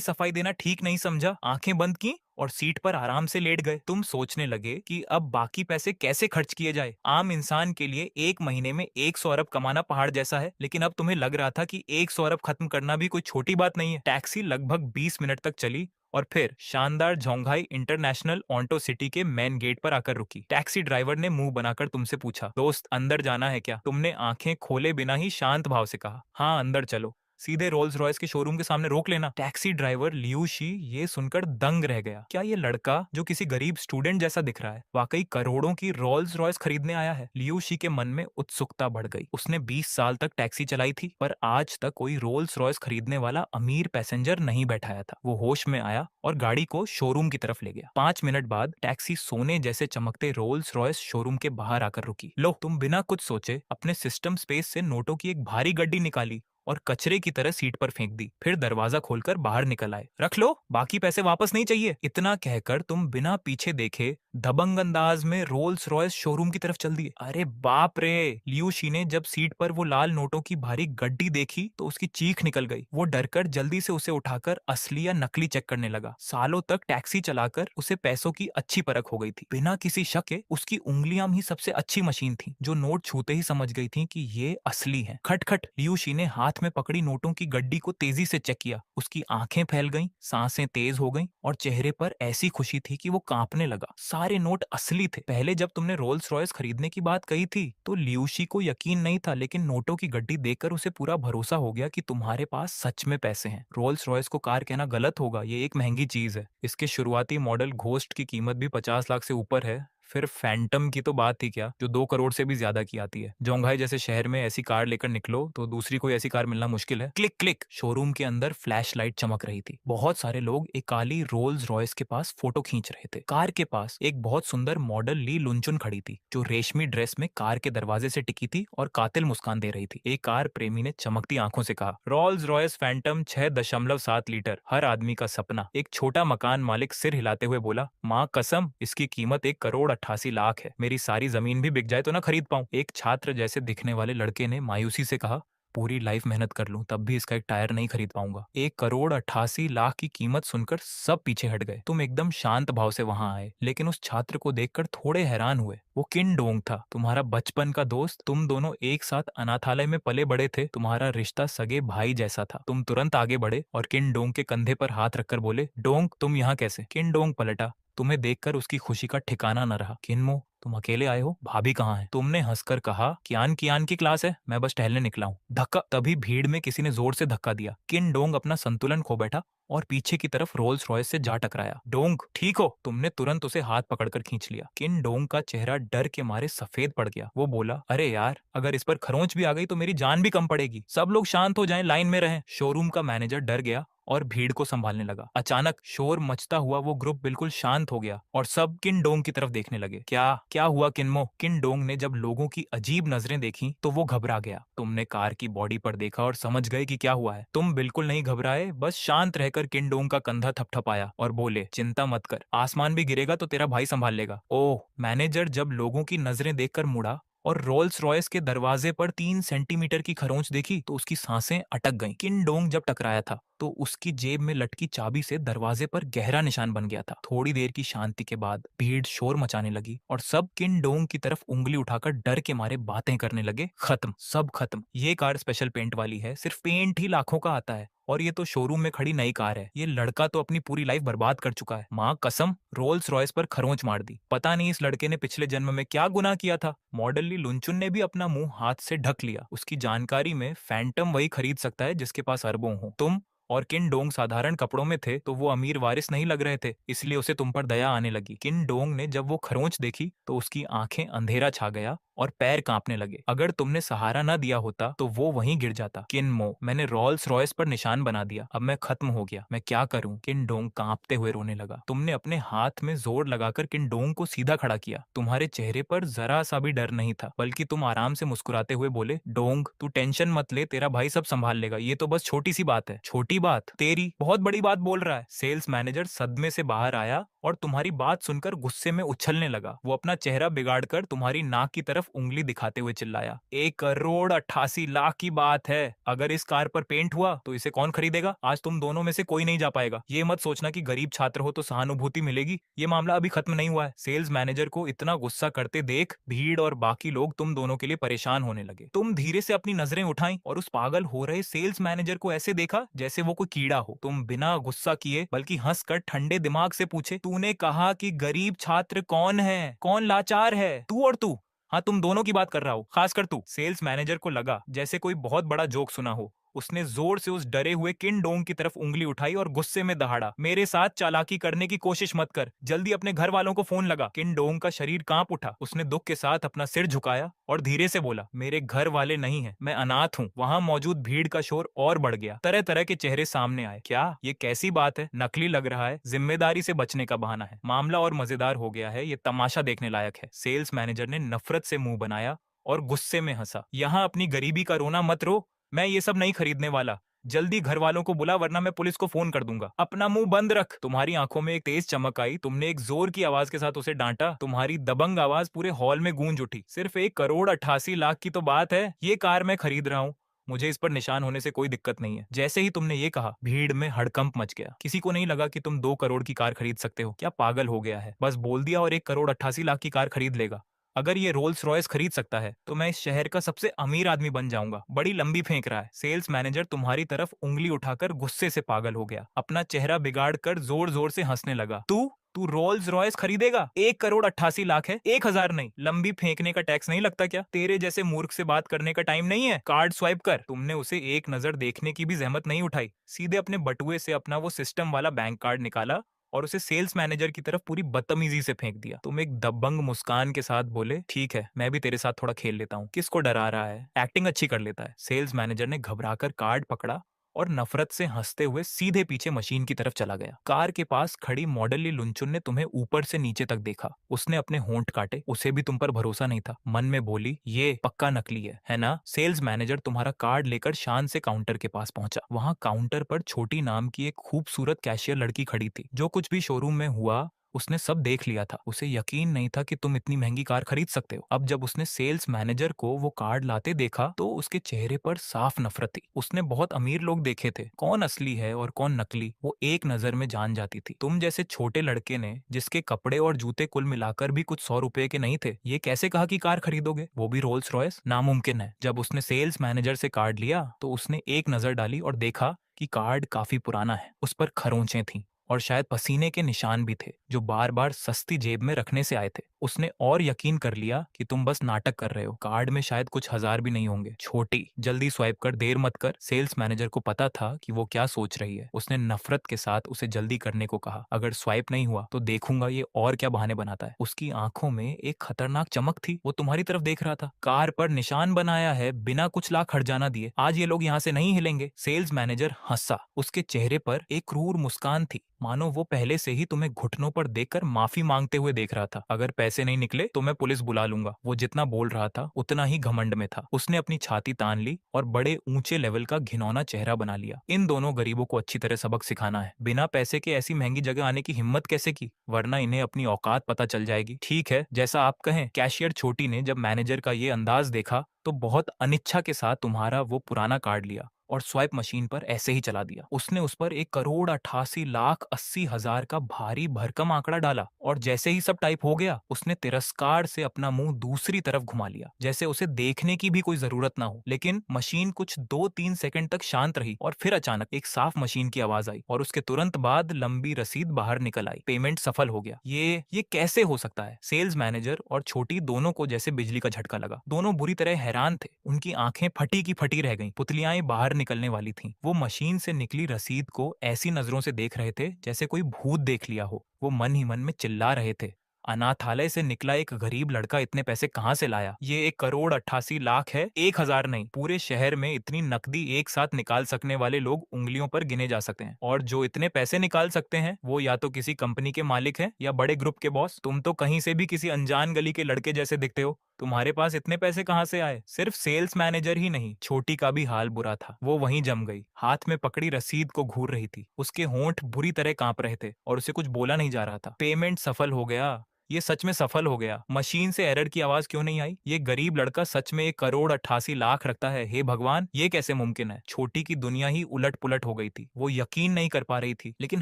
सफाई देना ठीक नहीं समझा, आंखें बंद की और सीट पर आराम से लेट गए। तुम सोचने लगे कि अब बाकी पैसे कैसे खर्च किए जाए। आम इंसान के लिए एक महीने में 100 अरब कमाना पहाड़ जैसा है, लेकिन अब तुम्हें लग रहा था कि 100 अरब खत्म करना भी कोई छोटी बात नहीं है। टैक्सी लगभग 20 मिनट तक चली और फिर शानदार जोंघाई इंटरनेशनल ऑन्टो सिटी के मेन गेट पर आकर रुकी। टैक्सी ड्राइवर ने मुंह बनाकर तुमसे पूछा, दोस्त अंदर जाना है क्या? तुमने आंखें खोले बिना ही शांत भाव से कहा, हाँ अंदर चलो, सीधे रोल्स रॉयस के शोरूम के सामने रोक लेना। टैक्सी ड्राइवर लियू शी ये सुनकर दंग रह गया। क्या ये लड़का जो किसी गरीब स्टूडेंट जैसा दिख रहा है वाकई करोड़ों की रोल्स रॉयस खरीदने आया है? लियू शी के मन में उत्सुकता बढ़ गई। उसने 20 साल तक टैक्सी चलाई थी पर आज तक कोई रोल्स रॉयस खरीदने वाला अमीर पैसेंजर नहीं बैठाया था। वो होश में आया और गाड़ी को शोरूम की तरफ ले गया। 5 मिनट बाद टैक्सी सोने जैसे चमकते रोल्स रॉयस शोरूम के बाहर आकर रुकी। लो, तुम बिना कुछ सोचे अपने सिस्टम स्पेस से नोटों की एक भारी गड्डी निकाली और कचरे की तरह सीट पर फेंक दी। फिर दरवाजा खोलकर बाहर निकल आए। रख लो, बाकी पैसे वापस नहीं चाहिए। इतना कहकर तुम बिना पीछे देखे दबंग अंदाज में रोल्स रॉयस शोरूम की तरफ चल दिए। अरे बाप रे! लियू शी ने जब सीट पर वो लाल नोटों की भारी गड्डी देखी तो उसकी चीख निकल गई। वो डरकर जल्दी से उसे उठाकर असली या नकली चेक करने लगा। सालों तक टैक्सी चलाकर उसे पैसों की अच्छी परख हो गई थी। बिना किसी शक के उसकी उंगलियां ही सबसे अच्छी मशीन थी, जो नोट छूते ही समझ गई थी कि ये असली है। खटखट! लियू शी ने हाथ में पकड़ी नोटों की गड्डी को तेजी से चेक किया। उसकी आंखें फैल गईं, सांसें तेज हो गईं और चेहरे पर ऐसी खुशी थी कि वो कांपने लगा। सारे नोट असली थे। पहले जब तुमने रोल्स रॉयस खरीदने की बात कही थी तो लियू शी को यकीन नहीं था, लेकिन नोटों की गड्डी देखकर उसे पूरा भरोसा हो गया कि तुम्हारे पास सच में पैसे हैं। रोल्स रॉयस को कार कहना गलत होगा, ये एक महंगी चीज है। इसके शुरुआती मॉडल घोस्ट की कीमत भी 50 लाख से ऊपर है। फिर फैंटम की तो बात ही क्या, जो 2 करोड़ से भी ज्यादा की आती है। जोंघाई जैसे शहर में ऐसी कार लेकर निकलो तो दूसरी कोई ऐसी कार मिलना मुश्किल है। Click click! शोरूम के अंदर फ्लैश लाइट चमक रही थी। बहुत सारे लोग एक काली रोल्स रॉयस के पास फोटो खींच रहे थे। कार के पास एक बहुत सुंदर मॉडल ली लुनचुन खड़ी थी, जो रेशमी ड्रेस में कार के दरवाजे से टिकी थी और कातिल मुस्कान दे रही थी। एक कार प्रेमी ने चमकती आंखों से कहा, रोल्स रॉयस फैंटम 6.7 लीटर, हर आदमी का सपना। एक छोटा मकान मालिक सिर हिलाते हुए बोला, माँ कसम, इसकी कीमत 1 करोड़ 88 लाख है। मेरी सारी जमीन भी बिक जाए तो ना खरीद पाऊं। एक छात्र जैसे दिखने वाले लड़के ने मायूसी से कहा, पूरी लाइफ मेहनत कर लूं तब भी इसका एक टायर नहीं खरीद पाऊंगा। 1 करोड़ 88 लाख की कीमत सुनकर सब पीछे हट गए। तुम एकदम शांत भाव से वहां आए, लेकिन उस छात्र को देखकर थोड़े हैरान हुए। वो किन डोंग था, तुम्हारा बचपन का दोस्त। तुम दोनों एक साथ अनाथालय में पले बड़े थे। तुम्हारा रिश्ता सगे भाई जैसा था। तुम तुरंत आगे बढ़े और किन डोंग के कंधे पर हाथ रखकर बोले, डोंग तुम यहाँ कैसे? किन डोंग पलटा। तुम्हें देखकर उसकी खुशी का ठिकाना न रहा। किन्मो, तुम अकेले आए हो? भाभी कहाँ है? तुमने हंसकर कहा, कियान की क्लास है, मैं बस टहलने निकला हूँ। धक्का! तभी भीड़ में किसी ने जोर से धक्का दिया। किन डोंग अपना संतुलन खो बैठा और पीछे की तरफ रोल्स रॉयस से जा टकराया। डोंग ठीक हो? तुमने तुरंत उसे हाथ पकड़कर खींच लिया। किन डोंग का चेहरा डर के मारे सफेद पड़ गया। वो बोला, अरे यार, अगर इस पर खरोंच भी आ गई तो मेरी जान भी कम पड़ेगी। सब लोग शांत हो जाएं, लाइन में रहें। शोरूम का मैनेजर डर गया और भीड़ को संभालने लगा। अचानक शोर मचता हुआ वो ग्रुप बिल्कुल शांत हो गया और सब किन डोंग की तरफ देखने लगे। क्या हुआ किन्मो? किन डोंग ने जब लोगों की अजीब नजरें देखी तो वो घबरा गया। तुमने कार की बॉडी पर देखा और समझ गए कि क्या हुआ है। तुम बिल्कुल नहीं घबराए, बस शांत रहकर किन डोंग का कंधा थपथपाया और बोले, चिंता मत कर, आसमान भी गिरेगा तो तेरा भाई संभाल लेगा। ओह! मैनेजर जब लोगों की नजरें देखकर मुड़ा और रोल्स रॉयस के दरवाजे पर 3 सेंटीमीटर की खरोंच देखी तो उसकी सांसें अटक गईं। किन डोंग जब टकराया था तो उसकी जेब में लटकी चाबी से दरवाजे पर गहरा निशान बन गया था। थोड़ी देर की शांति के बाद भीड़ शोर मचाने लगी और सब किन डोंग की तरफ उंगली उठाकर डर के मारे बातें करने लगे। खत्म, सब खत्म। ये कार स्पेशल पेंट वाली है, सिर्फ पेंट ही लाखों का आता है और ये तो शोरूम में खड़ी नई कार है। ये लड़का तो अपनी पूरी लाइफ बर्बाद कर चुका है। माँ कसम, रोल्स रॉयस पर खरोंच मार दी। पता नहीं इस लड़के ने पिछले जन्म में क्या गुनाह किया था। मॉडल ली लुनचुन ने भी अपना मुंह हाथ से ढक लिया। उसकी जानकारी में फैंटम वही खरीद सकता है जिसके पास अरबों हो। तुम और किन डोंग साधारण कपड़ों में थे तो वो अमीर वारिस नहीं लग रहे थे, इसलिए उसे तुम पर दया आने लगी। किन डोंग ने जब वो खरोंच देखी तो उसकी आंखें अंधेरा छा गया और पैर कांपने लगे। अगर तुमने सहारा न दिया होता तो वो वहीं गिर जाता। किन-मो, मैंने रॉल्स रॉयस पर निशान बना दिया। अब मैं खत्म हो गया। मैं क्या करूं? किन-डोंग कांपते हुए रोने लगा। तुमने अपने हाथ में जोर लगाकर किन-डोंग को सीधा खड़ा किया। तुम्हारे चेहरे पर जरा सा भी डर नहीं था, बल्कि तुम आराम से मुस्कुराते हुए बोले, डोंग तू टेंशन मत ले, तेरा भाई सब संभाल लेगा, ये तो बस छोटी सी बात है। छोटी बात? तेरी बहुत बड़ी बात बोल रहा है। सेल्स मैनेजर सदमे से बाहर आया और तुम्हारी बात सुनकर गुस्से में उछलने लगा। वो अपना चेहरा बिगाड़कर तुम्हारी नाक की तरफ उंगली दिखाते हुए चिल्लाया, 1 करोड़ 88 लाख की बात है। अगर इस कार पर पेंट हुआ तो इसे कौन खरीदेगा? आज तुम दोनों में से कोई नहीं जा पाएगा। ये मत सोचना कि गरीब छात्र हो तो सहानुभूति मिलेगी। ये मामला अभी खत्म नहीं हुआ है। सेल्स मैनेजर को इतना गुस्सा करते देख भीड़ और बाकी लोग तुम दोनों के लिए परेशान होने लगे। तुम धीरे से अपनी नजरें उठाई और उस पागल हो रहे सेल्स मैनेजर को ऐसे देखा जैसे वो कोई कीड़ा हो। तुम बिना गुस्सा किए बल्कि हंसकर ठंडे दिमाग से पूछे, तूने कहा कि गरीब छात्र कौन है? कौन लाचार है? तू और तू? हाँ, तुम दोनों की बात कर रहा हूँ, खासकर तू। सेल्स मैनेजर को लगा जैसे कोई बहुत बड़ा जोक सुना हो। उसने जोर से उस डरे हुए किन डोंग की तरफ उंगली उठाई और गुस्से में दहाड़ा, मेरे साथ चालाकी करने की कोशिश मत कर, जल्दी अपने घर वालों को फोन लगा। किन डोंग का शरीर कांप उठा। उसने दुख के साथ अपना सिर झुकाया और धीरे से बोला, मेरे घर वाले नहीं है, मैं अनाथ हूँ। वहां मौजूद भीड़ का शोर और बढ़ गया। तरह तरह के चेहरे सामने आए। क्या ये कैसी बात है? नकली लग रहा है, जिम्मेदारी से बचने का बहाना है। मामला और मजेदार हो गया है, ये तमाशा देखने लायक है। सेल्स मैनेजर ने नफरत से मुंह बनाया और गुस्से में हंसा। यहाँ अपनी गरीबी का रोना मत रो, मैं ये सब नहीं खरीदने वाला। जल्दी घर वालों को बुला, वरना मैं पुलिस को फोन कर दूंगा। अपना मुंह बंद रख। तुम्हारी आंखों में एक तेज चमक आई। तुमने एक जोर की आवाज के साथ उसे डांटा। तुम्हारी दबंग आवाज पूरे हॉल में गूंज उठी। सिर्फ 1 करोड़ 88 लाख की तो बात है। ये कार मैं खरीद रहा हूँ, मुझे इस पर निशान होने से कोई दिक्कत नहीं है। जैसे ही तुमने ये कहा, भीड़ में हड़कंप मच गया। किसी को नहीं लगा कि तुम 2 करोड़ की कार खरीद सकते हो। क्या पागल हो गया है? बस बोल दिया और 1 करोड़ 88 लाख की कार खरीद लेगा। अगर ये रोल्स रॉयस खरीद सकता है तो मैं इस शहर का सबसे अमीर आदमी बन जाऊंगा। बड़ी लंबी फेंक रहा है। सेल्स मैनेजर तुम्हारी तरफ उंगली उठाकर गुस्से से पागल हो गया। अपना चेहरा बिगाड़ कर जोर जोर से हंसने लगा। तू तू रोल्स रॉयस खरीदेगा? 1 करोड़ 88 लाख है, 1,000 नहीं। लंबी फेंकने का टैक्स नहीं लगता क्या? तेरे जैसे मूर्ख से बात करने का टाइम नहीं है। कार्ड स्वाइप कर। तुमने उसे एक नजर देखने की भी जहमत नहीं उठाई। सीधे अपने बटुए से अपना वो सिस्टम वाला बैंक कार्ड निकाला और उसे सेल्स मैनेजर की तरफ पूरी बदतमीजी से फेंक दिया। तुम एक दबंग मुस्कान के साथ बोले, ठीक है, मैं भी तेरे साथ थोड़ा खेल लेता हूँ। किसको डरा रहा है? एक्टिंग अच्छी कर लेता है। सेल्स मैनेजर ने घबराकर कार्ड पकड़ा और नफरत से हंसते हुए सीधे पीछे मशीन की तरफ चला गया। कार के पास खड़ी मॉडली लुंचुन ने तुम्हें ऊपर से नीचे तक देखा। उसने अपने होंठ काटे। उसे भी तुम पर भरोसा नहीं था। मन में बोली, ये पक्का नकली है ना? सेल्स मैनेजर तुम्हारा कार्ड लेकर शान से काउंटर के पास पहुंचा। वहां काउंटर पर छोटी नाम की एक खूबसूरत कैशियर लड़की खड़ी थी। जो कुछ भी शोरूम में हुआ उसने सब देख लिया था। उसे यकीन नहीं था कि तुम इतनी महंगी कार खरीद सकते हो। अब जब उसने सेल्स मैनेजर को वो कार्ड लाते देखा तो उसके चेहरे पर साफ नफरत थी। उसने बहुत अमीर लोग देखे थे, कौन असली है और कौन नकली वो एक नजर में जान जाती थी। तुम जैसे छोटे लड़के ने, जिसके कपड़े और जूते कुल मिलाकर भी कुछ 100 रुपए के नहीं थे, ये कैसे कहा कि कार खरीदोगे, वो भी रोल्स रॉयस? नामुमकिन है। जब उसने सेल्स मैनेजर से कार्ड लिया तो उसने एक नजर डाली और देखा कि कार्ड काफी पुराना है। उस पर खरोंचें थीं और शायद पसीने के निशान भी थे, जो बार बार सस्ती जेब में रखने से आए थे। उसने और यकीन कर लिया कि तुम बस नाटक कर रहे हो। कार्ड में शायद कुछ 1,000 भी नहीं होंगे। छोटी, जल्दी स्वाइप कर, देर मत कर। सेल्स मैनेजर को पता था कि वो क्या सोच रही है। उसने नफरत के साथ उसे जल्दी करने को कहा। अगर स्वाइप नहीं हुआ तो देखूंगा ये और क्या बहाने बनाता है। उसकी आंखों में एक खतरनाक चमक थी। वो तुम्हारी तरफ देख रहा था। कार पर निशान बनाया है बिना कुछ लाख हर्जाना दिए। आज ये लोग यहाँ से नहीं हिलेंगे। सेल्स मैनेजर हंसा। उसके चेहरे पर एक क्रूर मुस्कान थी, मानो वो पहले से ही तुम्हें घुटनों पर देखकर माफी मांगते हुए देख रहा था। अगर पैसे नहीं निकले तो मैं पुलिस बुला लूंगा। वो जितना बोल रहा था उतना ही घमंड में था। उसने अपनी छाती तान ली और बड़े ऊंचे लेवल का घिनौना चेहरा बना लिया। इन दोनों गरीबों को अच्छी तरह सबक सिखाना है। बिना पैसे के ऐसी महंगी जगह आने की हिम्मत कैसे की? वरना इन्हें अपनी औकात पता चल जाएगी। ठीक है, जैसा आप कहें। कैशियर छोटी ने जब मैनेजर का ये अंदाज देखा तो बहुत अनिच्छा के साथ तुम्हारा वो पुराना कार्ड लिया और स्वाइप मशीन पर ऐसे ही चला दिया। उसने उस पर 1 करोड़ 88 लाख 80 हजार का भारी भरकम आंकड़ा डाला और जैसे ही सब टाइप हो गया उसने तिरस्कार से अपना मुंह दूसरी तरफ घुमा लिया, जैसे उसे देखने की भी कोई जरूरत ना हो। लेकिन मशीन कुछ 2-3 सेकंड तक शांत रही और फिर अचानक एक साफ मशीन की आवाज आई और उसके तुरंत बाद लंबी रसीद बाहर निकल आई। पेमेंट सफल हो गया। ये कैसे हो सकता है? सेल्स मैनेजर और छोटी दोनों को जैसे बिजली का झटका लगा। दोनों बुरी तरह हैरान थे। उनकी आंखें फटी की फटी रह गईं। पुतलियाएं बाहर निकलने वाली थीं। वो मशीन से निकली रसीद को ऐसी नजरों से देख रहे थे जैसे कोई भूत देख लिया हो। वो मन ही मन में चिल्ला रहे थे, अनाथालय से निकला एक गरीब लड़का इतने पैसे कहाँ से लाया? ये 1,88,00,000 है, 1,000 नहीं। पूरे शहर में इतनी नकदी एक साथ निकाल सकने वाले लोग उंगलियों पर गिने जा सकते हैं, और जो इतने पैसे निकाल सकते हैं वो या तो किसी कंपनी के मालिक हैं या बड़े ग्रुप के बॉस। तुम तो कहीं से भी किसी अनजान गली के लड़के जैसे दिखते हो। तुम्हारे पास इतने पैसे कहाँ से आए? सिर्फ सेल्स मैनेजर ही नहीं, छोटी का भी हाल बुरा था। वो वहीं जम गई, हाथ में पकड़ी रसीद को घूर रही थी। उसके होंठ बुरी तरह कांप रहे थे और उसे कुछ बोला नहीं जा रहा था। पेमेंट सफल हो गया। ये सच में सफल हो गया। मशीन से एरर की आवाज क्यों नहीं आई? ये गरीब लड़का सच में 1,88,00,000 रखता है? हे भगवान, ये कैसे मुमकिन है? छोटी की दुनिया ही उलट पुलट हो गई थी। वो यकीन नहीं कर पा रही थी, लेकिन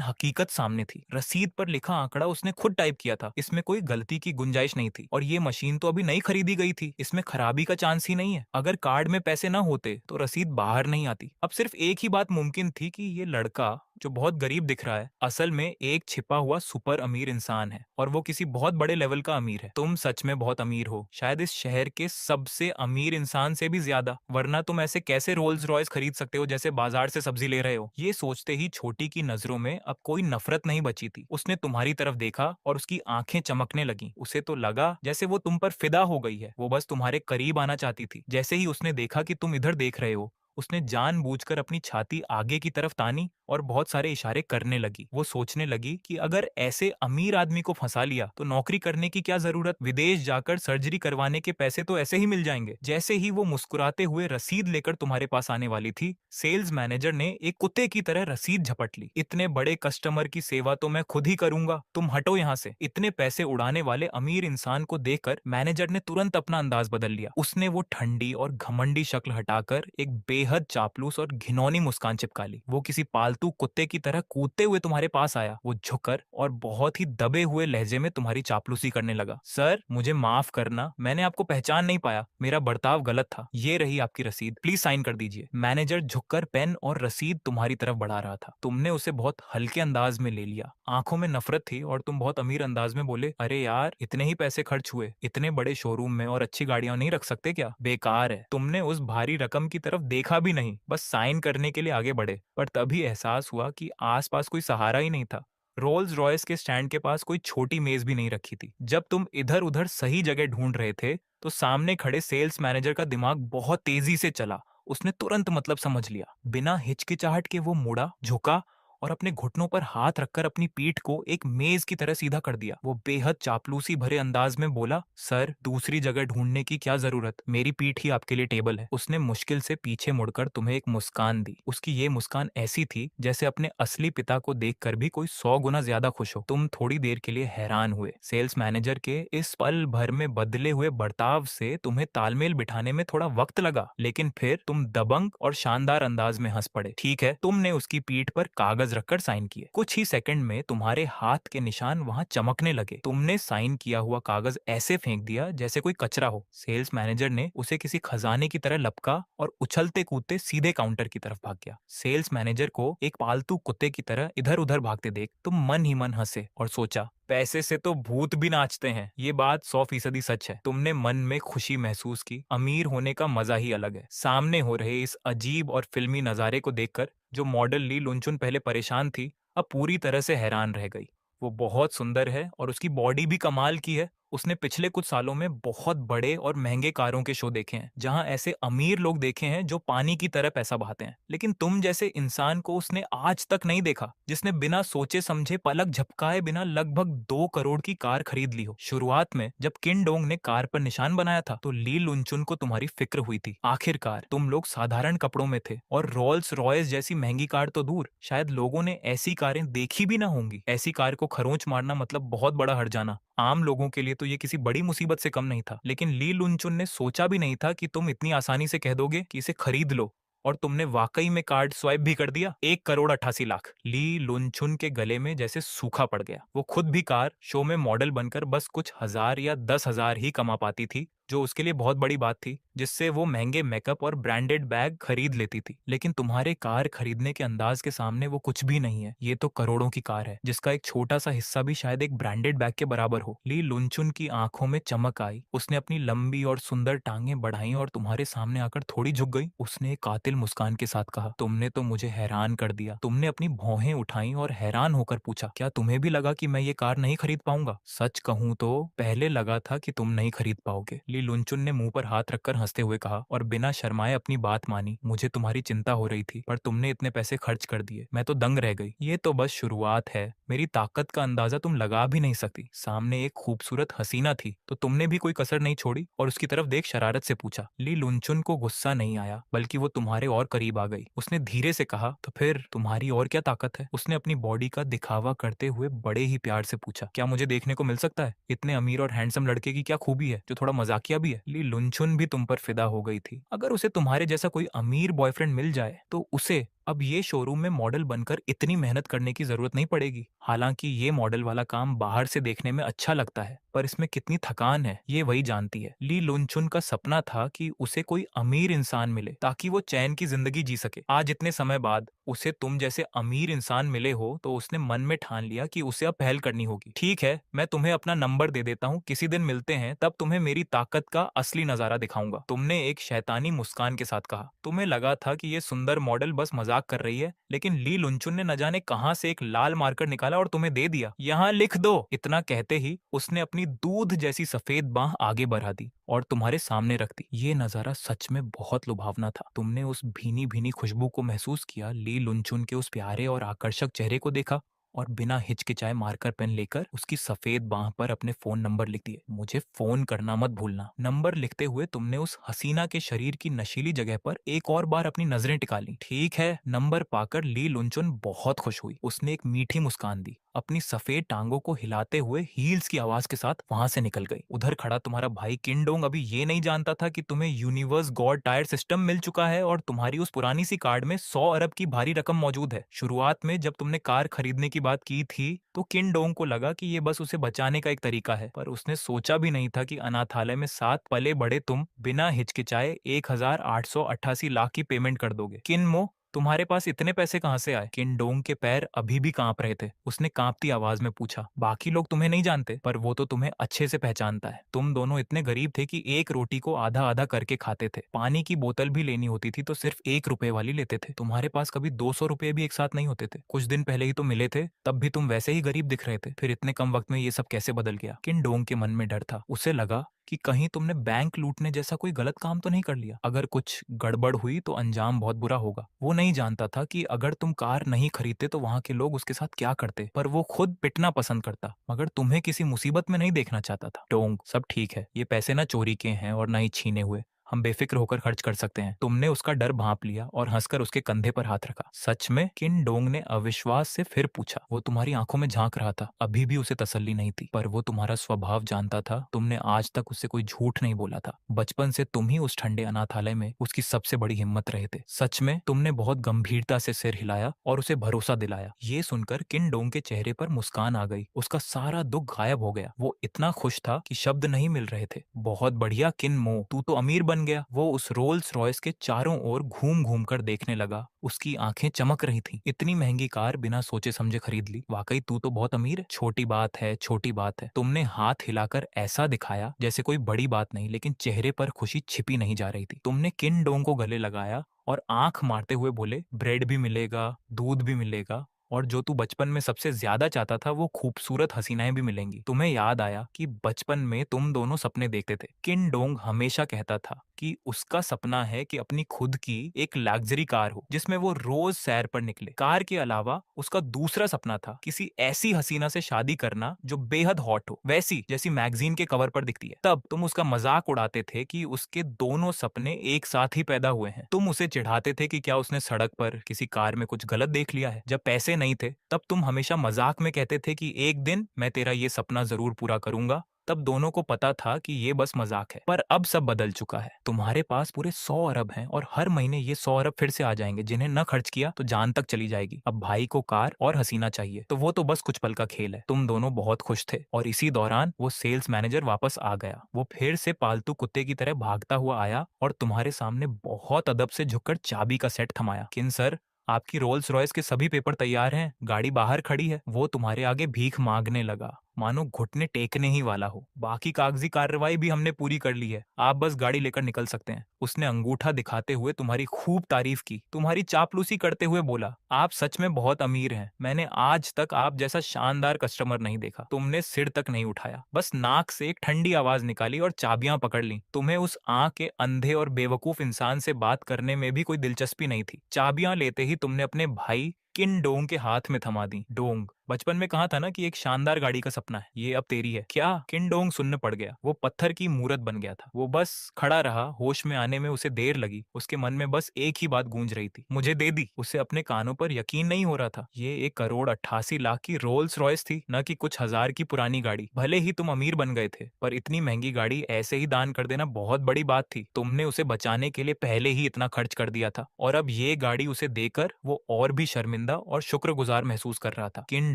हकीकत सामने थी। रसीद पर लिखा आंकड़ा उसने खुद टाइप किया था। इसमें कोई गलती की गुंजाइश नहीं थी, और ये मशीन तो अभी नई खरीदी गई थी। इसमें खराबी का चांस ही नहीं है। अगर कार्ड में पैसे न होते तो रसीद बाहर नहीं आती। अब सिर्फ एक ही बात मुमकिन थी कि ये लड़का जो बहुत गरीब दिख रहा है, असल में एक छिपा हुआ सुपर अमीर इंसान है, और वो किसी बहुत बड़े लेवल का अमीर है। तुम सच में बहुत अमीर हो, शायद इस शहर के सबसे अमीर इंसान से भी ज्यादा, वरना तुम ऐसे कैसे रोल्स रॉयस खरीद सकते हो जैसे बाजार से सब्जी ले रहे हो? ये सोचते ही छोटी की नजरों में अब कोई नफरत नहीं बची थी। उसने तुम्हारी तरफ देखा और उसकी आंखें चमकने लगी। उसे तो लगा जैसे वो तुम पर फिदा हो गई है। वो बस तुम्हारे करीब आना चाहती थी। जैसे ही उसने देखा कि तुम इधर देख रहे हो, उसने जानबूझकर अपनी छाती आगे की तरफ तानी और बहुत सारे इशारे करने लगी। वो सोचने लगी कि अगर ऐसे अमीर आदमी को फंसा लिया तो नौकरी करने की क्या जरूरत? विदेश जाकर सर्जरी करवाने के पैसे तो ऐसे ही मिल जाएंगे। जैसे ही वो मुस्कुराते हुए रसीद लेकर तुम्हारे पास आने वाली थी, सेल्स मैनेजर ने एक कुत्ते की तरह रसीद झपट ली। इतने बड़े कस्टमर की सेवा तो मैं खुद ही करूंगा, तुम हटो यहाँ से। इतने पैसे उड़ाने वाले अमीर इंसान को देखकर मैनेजर ने तुरंत अपना अंदाज बदल लिया। उसने वो ठंडी और घमंडी शक्ल हटाकर एक बेहद चापलूस और घिनौनी मुस्कान चिपका ली। वो किसी पालतू कुत्ते की तरह कूदते हुए तुम्हारे पास आया। वो झुककर और बहुत ही दबे हुए लहजे में तुम्हारी चापलूसी करने लगा। सर, मुझे माफ करना, मैंने आपको पहचान नहीं पाया, मेरा बर्ताव गलत था। ये रही आपकी रसीद, प्लीज साइन कर दीजिए। मैनेजर झुककर पेन और रसीद तुम्हारी तरफ बढ़ा रहा था। तुमने उसे बहुत हल्के अंदाज में ले लिया। आंखों में नफरत थी और तुम बहुत अमीर अंदाज में बोले, अरे यार, इतने ही पैसे खर्च हुए, इतने बड़े शोरूम में और अच्छी गाड़ियां नहीं रख सकते क्या? बेकार है। तुमने उस भारी रकम की तरफ देखा भी नहीं, बस साइन करने के लिए आगे बढ़े। पर तभी एहसास हुआ कि आसपास कोई सहारा ही नहीं था। रोल्स रॉयस के स्टैंड के पास कोई छोटी मेज भी नहीं रखी थी। जब तुम इधर उधर सही जगह ढूंढ रहे थे तो सामने खड़े सेल्स मैनेजर का दिमाग बहुत तेजी से चला। उसने तुरंत मतलब समझ लिया। बिना हिचकिचाहट के वो मुड़ा, झुका और अपने घुटनों पर हाथ रखकर अपनी पीठ को एक मेज की तरह सीधा कर दिया। वो बेहद चापलूसी भरे अंदाज में बोला, सर, दूसरी जगह ढूंढने की क्या जरूरत, मेरी पीठ ही आपके लिए टेबल है। उसने मुश्किल से पीछे मुड़कर तुम्हें एक मुस्कान दी। उसकी ये मुस्कान ऐसी थी जैसे अपने असली पिता को देखकर भी कोई 100 गुना ज्यादा खुश हो। तुम थोड़ी देर के लिए हैरान हुए। सेल्स मैनेजर के इस पल भर में बदले हुए बर्ताव से तुम्हें तालमेल बिठाने में थोड़ा वक्त लगा, लेकिन फिर तुम दबंग और शानदार अंदाज में हंस पड़े। ठीक है, तुमने उसकी पीठ पर कागज रखकर साइन किए। कुछ ही सेकंड में तुम्हारे हाथ के निशान वहां चमकने लगे। तुमने साइन किया हुआ कागज ऐसे फेंक दिया जैसे कोई कचरा हो। सेल्स मैनेजर ने उसे किसी खजाने की तरह लपका और उछलते कूदते सीधे काउंटर की तरफ भाग गया। सेल्स मैनेजर को एक पालतू कुत्ते की तरह इधर उधर भागते देख तुम मन ही मन हंसे और सोचा, पैसे से तो भूत भी नाचते हैं। ये बात 100% सच है। तुमने मन में खुशी महसूस की। अमीर होने का मजा ही अलग है। सामने हो रहे इस अजीब और फिल्मी नजारे को देखकर जो मॉडल ली लुनचुन पहले परेशान थी, अब पूरी तरह से हैरान रह गई। वो बहुत सुंदर है और उसकी बॉडी भी कमाल की है। उसने पिछले कुछ सालों में बहुत बड़े और महंगे कारों के शो देखे हैं, जहां ऐसे अमीर लोग देखे हैं जो पानी की तरह पैसा बहाते हैं, लेकिन तुम जैसे इंसान को उसने आज तक नहीं देखा जिसने बिना सोचे समझे पलक झपकाए बिना लगभग 2 करोड़ की कार खरीद ली हो। शुरुआत में जब किन डोंग ने कार पर निशान बनाया था तो ली लुनचुन को तुम्हारी फिक्र हुई थी। आखिरकार तुम लोग साधारण कपड़ों में थे, और रोल्स रॉयस जैसी महंगी कार तो दूर, शायद लोगों ने ऐसी कारें देखी भी ना होंगी। ऐसी कार को खरोंच मारना मतलब बहुत बड़ा हर्जाना। आम लोगों के लिए तो ये किसी बड़ी मुसीबत से कम नहीं था, लेकिन ली लुनचुन ने सोचा भी नहीं था कि तुम इतनी आसानी से कह दोगे कि इसे खरीद लो, और तुमने वाकई में कार्ड स्वाइप भी कर दिया। 1,88,00,000 ली लुनचुन के गले में जैसे सूखा पड़ गया। वो खुद भी कार शो में मॉडल बनकर बस कुछ हजार या 10,000 ही कमा पाती थी, जो उसके लिए बहुत बड़ी बात थी, जिससे वो महंगे मेकअप और ब्रांडेड बैग खरीद लेती थी। लेकिन तुम्हारे कार खरीदने के अंदाज के सामने वो कुछ भी नहीं है। ये तो करोड़ों की कार है, जिसका एक छोटा सा हिस्सा भी शायद एक ब्रांडेड बैग के बराबर हो। ली लुनचुन की आंखों में चमक आई। उसने अपनी लंबी और सुंदर टांगें बढ़ाई और तुम्हारे सामने आकर थोड़ी झुक गई। उसने एक कातिल मुस्कान के साथ कहा, तुमने तो मुझे हैरान कर दिया। तुमने अपनी भौहें उठाई और हैरान होकर पूछा, क्या तुम्हें भी लगा कि मैं ये कार नहीं खरीद पाऊंगा? सच कहूं तो पहले लगा था कि तुम नहीं खरीद पाओगे, ली लुनचुन ने मुंह पर हाथ रखकर हंसते हुए कहा, और बिना शर्माए अपनी बात मानी। मुझे तुम्हारी चिंता हो रही थी, पर तुमने इतने पैसे खर्च कर दिए, मैं तो दंग रह गई। ये तो बस शुरुआत है। मेरी ताकत का अंदाजा तुम लगा भी नहीं सकती। सामने एक खूबसूरत हसीना थी, तो तुमने भी कोई कसर नहीं छोड़ी और उसकी तरफ देख शरारत से पूछा। ली लुनचुन को गुस्सा नहीं आया, बल्कि वो तुम्हारे और करीब आ गई। उसने धीरे से कहा, तो फिर तुम्हारी और क्या ताकत है? उसने अपनी बॉडी का दिखावा करते हुए बड़े ही प्यार से पूछा, क्या मुझे देखने को मिल सकता है? इतने अमीर और हैंडसम लड़के की क्या खूबी है जो थोड़ा मजाकिया भी है? ली लुनचुन भी तुम पर फिदा हो गई थी। अगर उसे तुम्हारे जैसा कोई अमीर बॉयफ्रेंड मिल जाए तो उसे अब ये शोरूम में मॉडल बनकर इतनी मेहनत करने की जरूरत नहीं पड़ेगी। हालांकि ये मॉडल वाला काम बाहर से देखने में अच्छा लगता है, पर इसमें कितनी थकान है ये वही जानती है। ली लुनचुन का सपना था कि उसे कोई अमीर इंसान मिले ताकि वो चैन की जिंदगी जी सके। आज इतने समय बाद उसे तुम जैसे अमीर इंसान मिले हो तो उसने मन में ठान लिया कि उसे अब पहल करनी होगी। ठीक है, मैं तुम्हें अपना नंबर दे देता हूँ, किसी दिन मिलते हैं, तब तुम्हें मेरी ताकत का असली नजारा दिखाऊंगा, तुमने एक शैतानी मुस्कान के साथ कहा। तुम्हें लगा था कि ये सुंदर मॉडल बस मजाक कर रही है, लेकिन ली लुनचुन ने न जाने कहां से एक लाल मार्कर निकाला और तुम्हें दे दिया। यहाँ लिख दो। इतना कहते ही उसने अपनी दूध जैसी सफेद बाह आगे बढ़ा दी और तुम्हारे सामने रख दी। ये नजारा सच में बहुत लुभावना था। तुमने उस भीनी भीनी खुशबू को महसूस किया, ली लुनचुन के उस प्यारे और आकर्षक चेहरे को देखा और बिना हिचकिचाए मार्कर पेन लेकर उसकी सफेद बाह पर अपने फोन नंबर लिख दिए। मुझे फोन करना मत भूलना। नंबर लिखते हुए तुमने उस हसीना के शरीर की नशीली जगह पर एक और बार अपनी नजरें टिका ली। ठीक है। नंबर पाकर ली लुनचुन बहुत खुश हुई। उसने एक मीठी मुस्कान दी, अपनी सफेद टांगों को हिलाते हुए हील्स की आवाज के साथ वहां से निकल गई। उधर खड़ा तुम्हारा भाई किनडोंग अभी ये नहीं जानता था कि तुम्हें यूनिवर्स गॉड टायर सिस्टम मिल चुका है और तुम्हारी उस पुरानी सी कार्ड में 100 अरब की भारी रकम मौजूद है। शुरुआत में जब तुमने कार खरीदने की बात की थी तो किनडोंग को लगा कि ये बस उसे बचाने का एक तरीका है, पर उसने सोचा भी नहीं था कि अनाथालय में 7 पले बड़े तुम बिना हिचकिचाए 1888 लाख की पेमेंट कर दोगे। किनमो, तुम्हारे पास इतने पैसे कहां से आए? किनडोंग के पैर अभी भी कांप रहे थे। उसने कांपती आवाज में पूछा, बाकी लोग तुम्हें नहीं जानते, पर वो तो तुम्हें अच्छे से पहचानता है। तुम दोनों इतने गरीब थे कि एक रोटी को आधा आधा करके खाते थे। पानी की बोतल भी लेनी होती थी तो सिर्फ 1 रुपए वाली लेते थे। तुम्हारे पास कभी 200 रुपए भी एक साथ नहीं होते थे। कुछ दिन पहले ही तो मिले थे, तब भी तुम वैसे ही गरीब दिख रहे थे। फिर इतने कम वक्त में ये सब कैसे बदल गया? किनडोंग के मन में डर था। उसे लगा कि कहीं तुमने बैंक लूटने जैसा कोई गलत काम तो नहीं कर लिया। अगर कुछ गड़बड़ हुई तो अंजाम बहुत बुरा होगा। वो नहीं जानता था कि अगर तुम कार नहीं खरीदते तो वहां के लोग उसके साथ क्या करते, पर वो खुद पिटना पसंद करता, मगर तुम्हें किसी मुसीबत में नहीं देखना चाहता था। डोंग, सब ठीक है, ये पैसे ना चोरी के हैं और ना ही छीने हुए, हम बेफिक्र होकर खर्च कर सकते हैं। तुमने उसका डर भांप लिया और हंसकर उसके कंधे पर हाथ रखा। सच में? किनडोंग ने अविश्वास से फिर पूछा। वो तुम्हारी आंखों में झांक रहा था। अभी भी उसे तसल्ली नहीं थी, पर वो तुम्हारा स्वभाव जानता था। तुमने आज तक उससे कोई झूठ नहीं बोला था। बचपन से तुम ही उस ठंडे अनाथालय में उसकी सबसे बड़ी हिम्मत रहे थे। सच में? तुमने बहुत गंभीरता से सिर हिलाया और उसे भरोसा दिलाया। ये सुनकर किनडोंग के चेहरे पर मुस्कान आ गई। उसका सारा दुख गायब हो गया। वो इतना खुश था कि शब्द नहीं मिल रहे थे। बहुत बढ़िया किनमो, तू तो अमीर बन गया। वो उस रोल्स रॉयस के चारों ओर घूम घूम कर देखने लगा। उसकी आंखें चमक रही थीं। इतनी महंगी कार बिना सोचे समझे खरीद ली। वाकई तू तो बहुत अमीर है। छोटी बात है, छोटी बात है। तुमने हाथ हिलाकर ऐसा दिखाया जैसे कोई बड़ी बात नहीं, लेकिन चेहरे पर खुशी छिपी नहीं जा रही थी। तुमने किनडोंग को गले लगाया और आंख मारते हुए बोले, ब्रेड भी मिलेगा, दूध भी मिलेगा, और जो तू बचपन में सबसे ज्यादा चाहता था वो खूबसूरत हसीनाएं भी मिलेंगी। तुम्हें याद आया कि बचपन में तुम दोनों सपने देखते थे। किनडोंग हमेशा कहता था कि उसका सपना है कि अपनी खुद की एक लग्जरी कार हो जिसमें वो रोज सैर पर निकले। कार के अलावा उसका दूसरा सपना था किसी ऐसी हसीना से शादी करना जो बेहद हॉट हो, वैसी जैसी मैगजीन के कवर पर दिखती है। तब तुम उसका मजाक उड़ाते थे कि उसके दोनों सपने एक साथ ही पैदा हुए हैं। तुम उसे चिढ़ाते थे कि क्या उसने सड़क पर किसी कार में कुछ गलत देख लिया है। जब पैसे नहीं थे तब तुम हमेशा मजाक में कहते थे कि एक दिन मैं तेरा ये सपना जरूर पूरा करूंगा, तब दोनों को पता था कि ये बस मजाक है, पर अब सब बदल चुका है। तुम्हारे पास पूरे 100 अरब हैं और हर महीने ये 100 अरब फिर से आ जाएंगे, जिन्हें न खर्च किया तो जान तक चली जाएगी। अब भाई को कार और हसीना चाहिए, तो वो तो बस कुछ पल का खेल है। तुम दोनों बहुत खुश थे और इसी दौरान वो सेल्स मैनेजर वापस आ गया। वो फिर से पालतू कुत्ते की तरह भागता हुआ आया और तुम्हारे सामने बहुत अदब से झुककर चाबी का सेट थमाया। किन सर, आपकी रोल्स रॉयस के सभी पेपर तैयार हैं, गाड़ी बाहर खड़ी है। वो तुम्हारे आगे भीख मांगने लगा, मानो घुटने टेकने ही वाला हो। बाकी कागजी कार्रवाई भी हमने पूरी कर ली है, आप बस गाड़ी लेकर निकल सकते हैं। उसने अंगूठा दिखाते हुए तुम्हारी खूब तारीफ की, तुम्हारी चापलूसी करते हुए बोला, आप सच में बहुत अमीर हैं। मैंने आज तक आप जैसा शानदार कस्टमर नहीं देखा। तुमने सिर तक नहीं उठाया, बस नाक से एक ठंडी आवाज निकाली और चाबियां पकड़ ली। तुम्हें उस आंख के अंधे और बेवकूफ इंसान से बात करने में भी कोई दिलचस्पी नहीं थी। चाबियां लेते ही तुमने अपने भाई किन डोंग के हाथ में थमा दी। डोंग, बचपन में कहा था ना कि एक शानदार गाड़ी का सपना है, ये अब तेरी है। क्या? किनडोंग सुन्न पड़ गया। वो पत्थर की मूरत बन गया था। वो बस खड़ा रहा। होश में आने में उसे देर लगी। उसके मन में बस एक ही बात गूंज रही थी, मुझे दे दी। उसे अपने कानों पर यकीन नहीं हो रहा था। ये 1 करोड़ 88 लाख की रोल्स रॉयस थी, न कि कुछ हजार की पुरानी गाड़ी। भले ही तुम अमीर बन गए थे, पर इतनी महंगी गाड़ी ऐसे ही दान कर देना बहुत बड़ी बात थी। तुमने उसे बचाने के लिए पहले ही इतना खर्च कर दिया था, और अब ये गाड़ी उसे देकर वो और भी शर्मिंदा और शुक्रगुजार महसूस कर रहा था। किन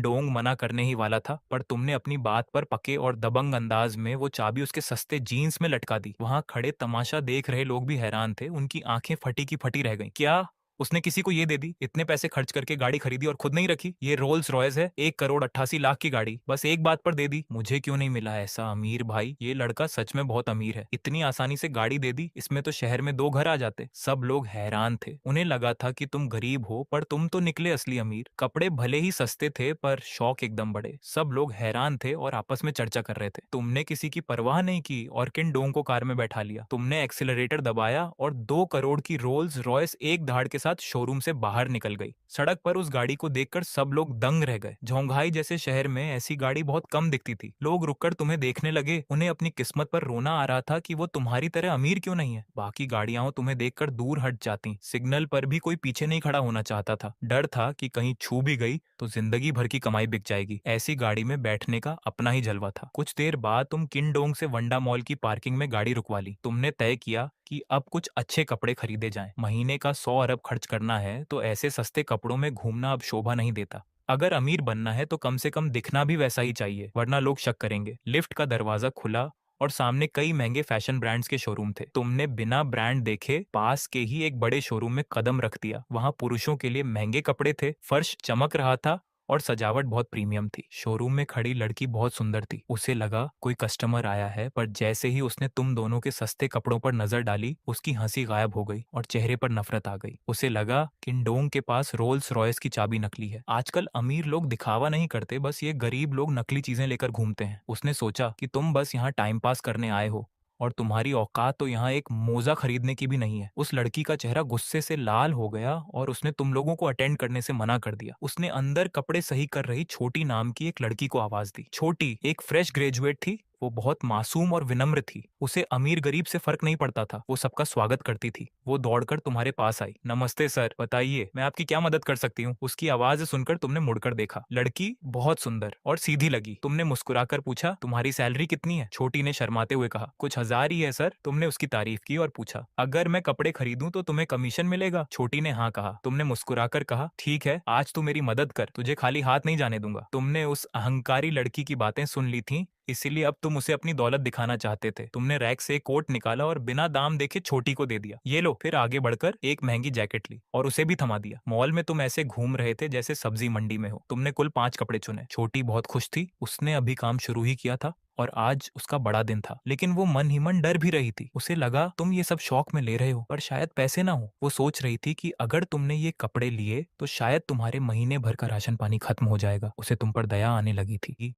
डोंग मना करने ही वाला था, पर तुमने अपनी बात पर पके और दबंग अंदाज में वो चाबी उसके सस्ते जीन्स में लटका दी। वहां खड़े तमाशा देख रहे लोग भी हैरान थे, उनकी आंखें फटी की फटी रह गईं। क्या उसने किसी को ये दे दी? इतने पैसे खर्च करके गाड़ी खरीदी और खुद नहीं रखी? ये रोल्स रॉयस है, 1 करोड़ 88 लाख की गाड़ी, बस एक बात पर दे दी। मुझे क्यों नहीं मिला ऐसा अमीर भाई? ये लड़का सच में बहुत अमीर है, इतनी आसानी से गाड़ी दे दी। इसमें तो शहर में 2 घर आ जाते। सब लोग हैरान थे, उन्हें लगा था कि तुम गरीब हो, पर तुम तो निकले असली अमीर। कपड़े भले ही सस्ते थे, पर शौक एकदम बड़े। सब लोग हैरान थे और आपस में चर्चा कर रहे थे। तुमने किसी की परवाह नहीं की और किन डोंग को कार में बैठा लिया। तुमने एक्सीलरेटर दबाया और 2 करोड़ की रोल्स रॉयस एक धाड़ के साथ शोरूम से बाहर निकल गई। सड़क पर उस गाड़ी को देखकर सब लोग दंग रह गए। झोंघाई जैसे शहर में ऐसी गाड़ी बहुत कम दिखती थी। लोग रुककर तुम्हें देखने लगे। उन्हें अपनी किस्मत पर रोना आ रहा था कि वो तुम्हारी तरह अमीर क्यों नहीं है। बाकी गाड़ियां तुम्हें देखकर दूर हट जाती। सिग्नल पर भी कोई पीछे नहीं खड़ा होना चाहता था। डर था कि कहीं छू भी गई तो जिंदगी भर की कमाई बिक जाएगी। ऐसी गाड़ी में बैठने का अपना ही जलवा था। कुछ देर बाद तुम किनडोंग से वंडा मॉल की पार्किंग में गाड़ी रुकवा ली। तुमने तय किया कि अब कुछ अच्छे कपड़े खरीदे जाएं। महीने का 100 अरब खर्च करना है तो ऐसे सस्ते कपड़ों में घूमना अब शोभा नहीं देता। अगर अमीर बनना है तो कम से कम दिखना भी वैसा ही चाहिए, वरना लोग शक करेंगे। लिफ्ट का दरवाजा खुला और सामने कई महंगे फैशन ब्रांड्स के शोरूम थे। तुमने बिना ब्रांड देखे पास के ही एक बड़े शोरूम में कदम रख दिया। वहां पुरुषों के लिए महंगे कपड़े थे, फर्श चमक रहा था और सजावट बहुत प्रीमियम थी। शोरूम में खड़ी लड़की बहुत सुंदर थी। उसे लगा कोई कस्टमर आया है, पर जैसे ही उसने तुम दोनों के सस्ते कपड़ों पर नजर डाली, उसकी हंसी गायब हो गई और चेहरे पर नफरत आ गई। उसे लगा कि डोंग के पास रोल्स रॉयस की चाबी नकली है। आजकल अमीर लोग दिखावा नहीं करते, बस ये गरीब लोग नकली चीजें लेकर घूमते हैं। उसने सोचा कि तुम बस यहाँ टाइम पास करने आए हो और तुम्हारी औकात तो यहाँ एक मोजा खरीदने की भी नहीं है। उस लड़की का चेहरा गुस्से से लाल हो गया और उसने तुम लोगों को अटेंड करने से मना कर दिया। उसने अंदर कपड़े सही कर रही छोटी नाम की एक लड़की को आवाज दी। छोटी एक फ्रेश ग्रेजुएट थी। वो बहुत मासूम और विनम्र थी। उसे अमीर गरीब से फर्क नहीं पड़ता था। वो सबका स्वागत करती थी। वो दौड़कर तुम्हारे पास आई। नमस्ते सर, बताइए मैं आपकी क्या मदद कर सकती हूँ? उसकी आवाज सुनकर तुमने मुड़कर देखा। लड़की बहुत सुंदर और सीधी लगी। तुमने मुस्कुराकर पूछा, तुम्हारी सैलरी कितनी है? छोटी ने शर्माते हुए कहा, कुछ हजार ही है सर। तुमने उसकी तारीफ की और पूछा, अगर मैं कपड़े खरीदूं तो तुम्हें कमीशन मिलेगा? छोटी ने हाँ कहा। तुमने मुस्कुराकर कहा, ठीक है, आज तू मेरी मदद कर, तुझे खाली हाथ नहीं जाने दूंगा। तुमने उस अहंकारी लड़की की बातें सुन ली थी, इसीलिए अब तुम उसे अपनी दौलत दिखाना चाहते थे। तुमने रैक से एक कोट निकाला और बिना दाम देखे छोटी को दे दिया। ये लो। फिर आगे बढ़कर एक महंगी जैकेट ली और उसे भी थमा दिया। मॉल में तुम ऐसे घूम रहे थे जैसे सब्जी मंडी में हो। तुमने कुल 5 कपड़े चुने। छोटी बहुत खुश थी। उसने अभी काम शुरू ही किया था और आज उसका बड़ा दिन था, लेकिन वो मन ही मन डर भी रही थी। उसे लगा तुम ये सब शौक में ले रहे हो, पर शायद पैसे ना हो। वो सोच रही थी कि अगर तुमने ये कपड़े लिए तो शायद तुम्हारे महीने भर का राशन पानी खत्म हो जाएगा। उसे तुम पर दया आने लगी थी।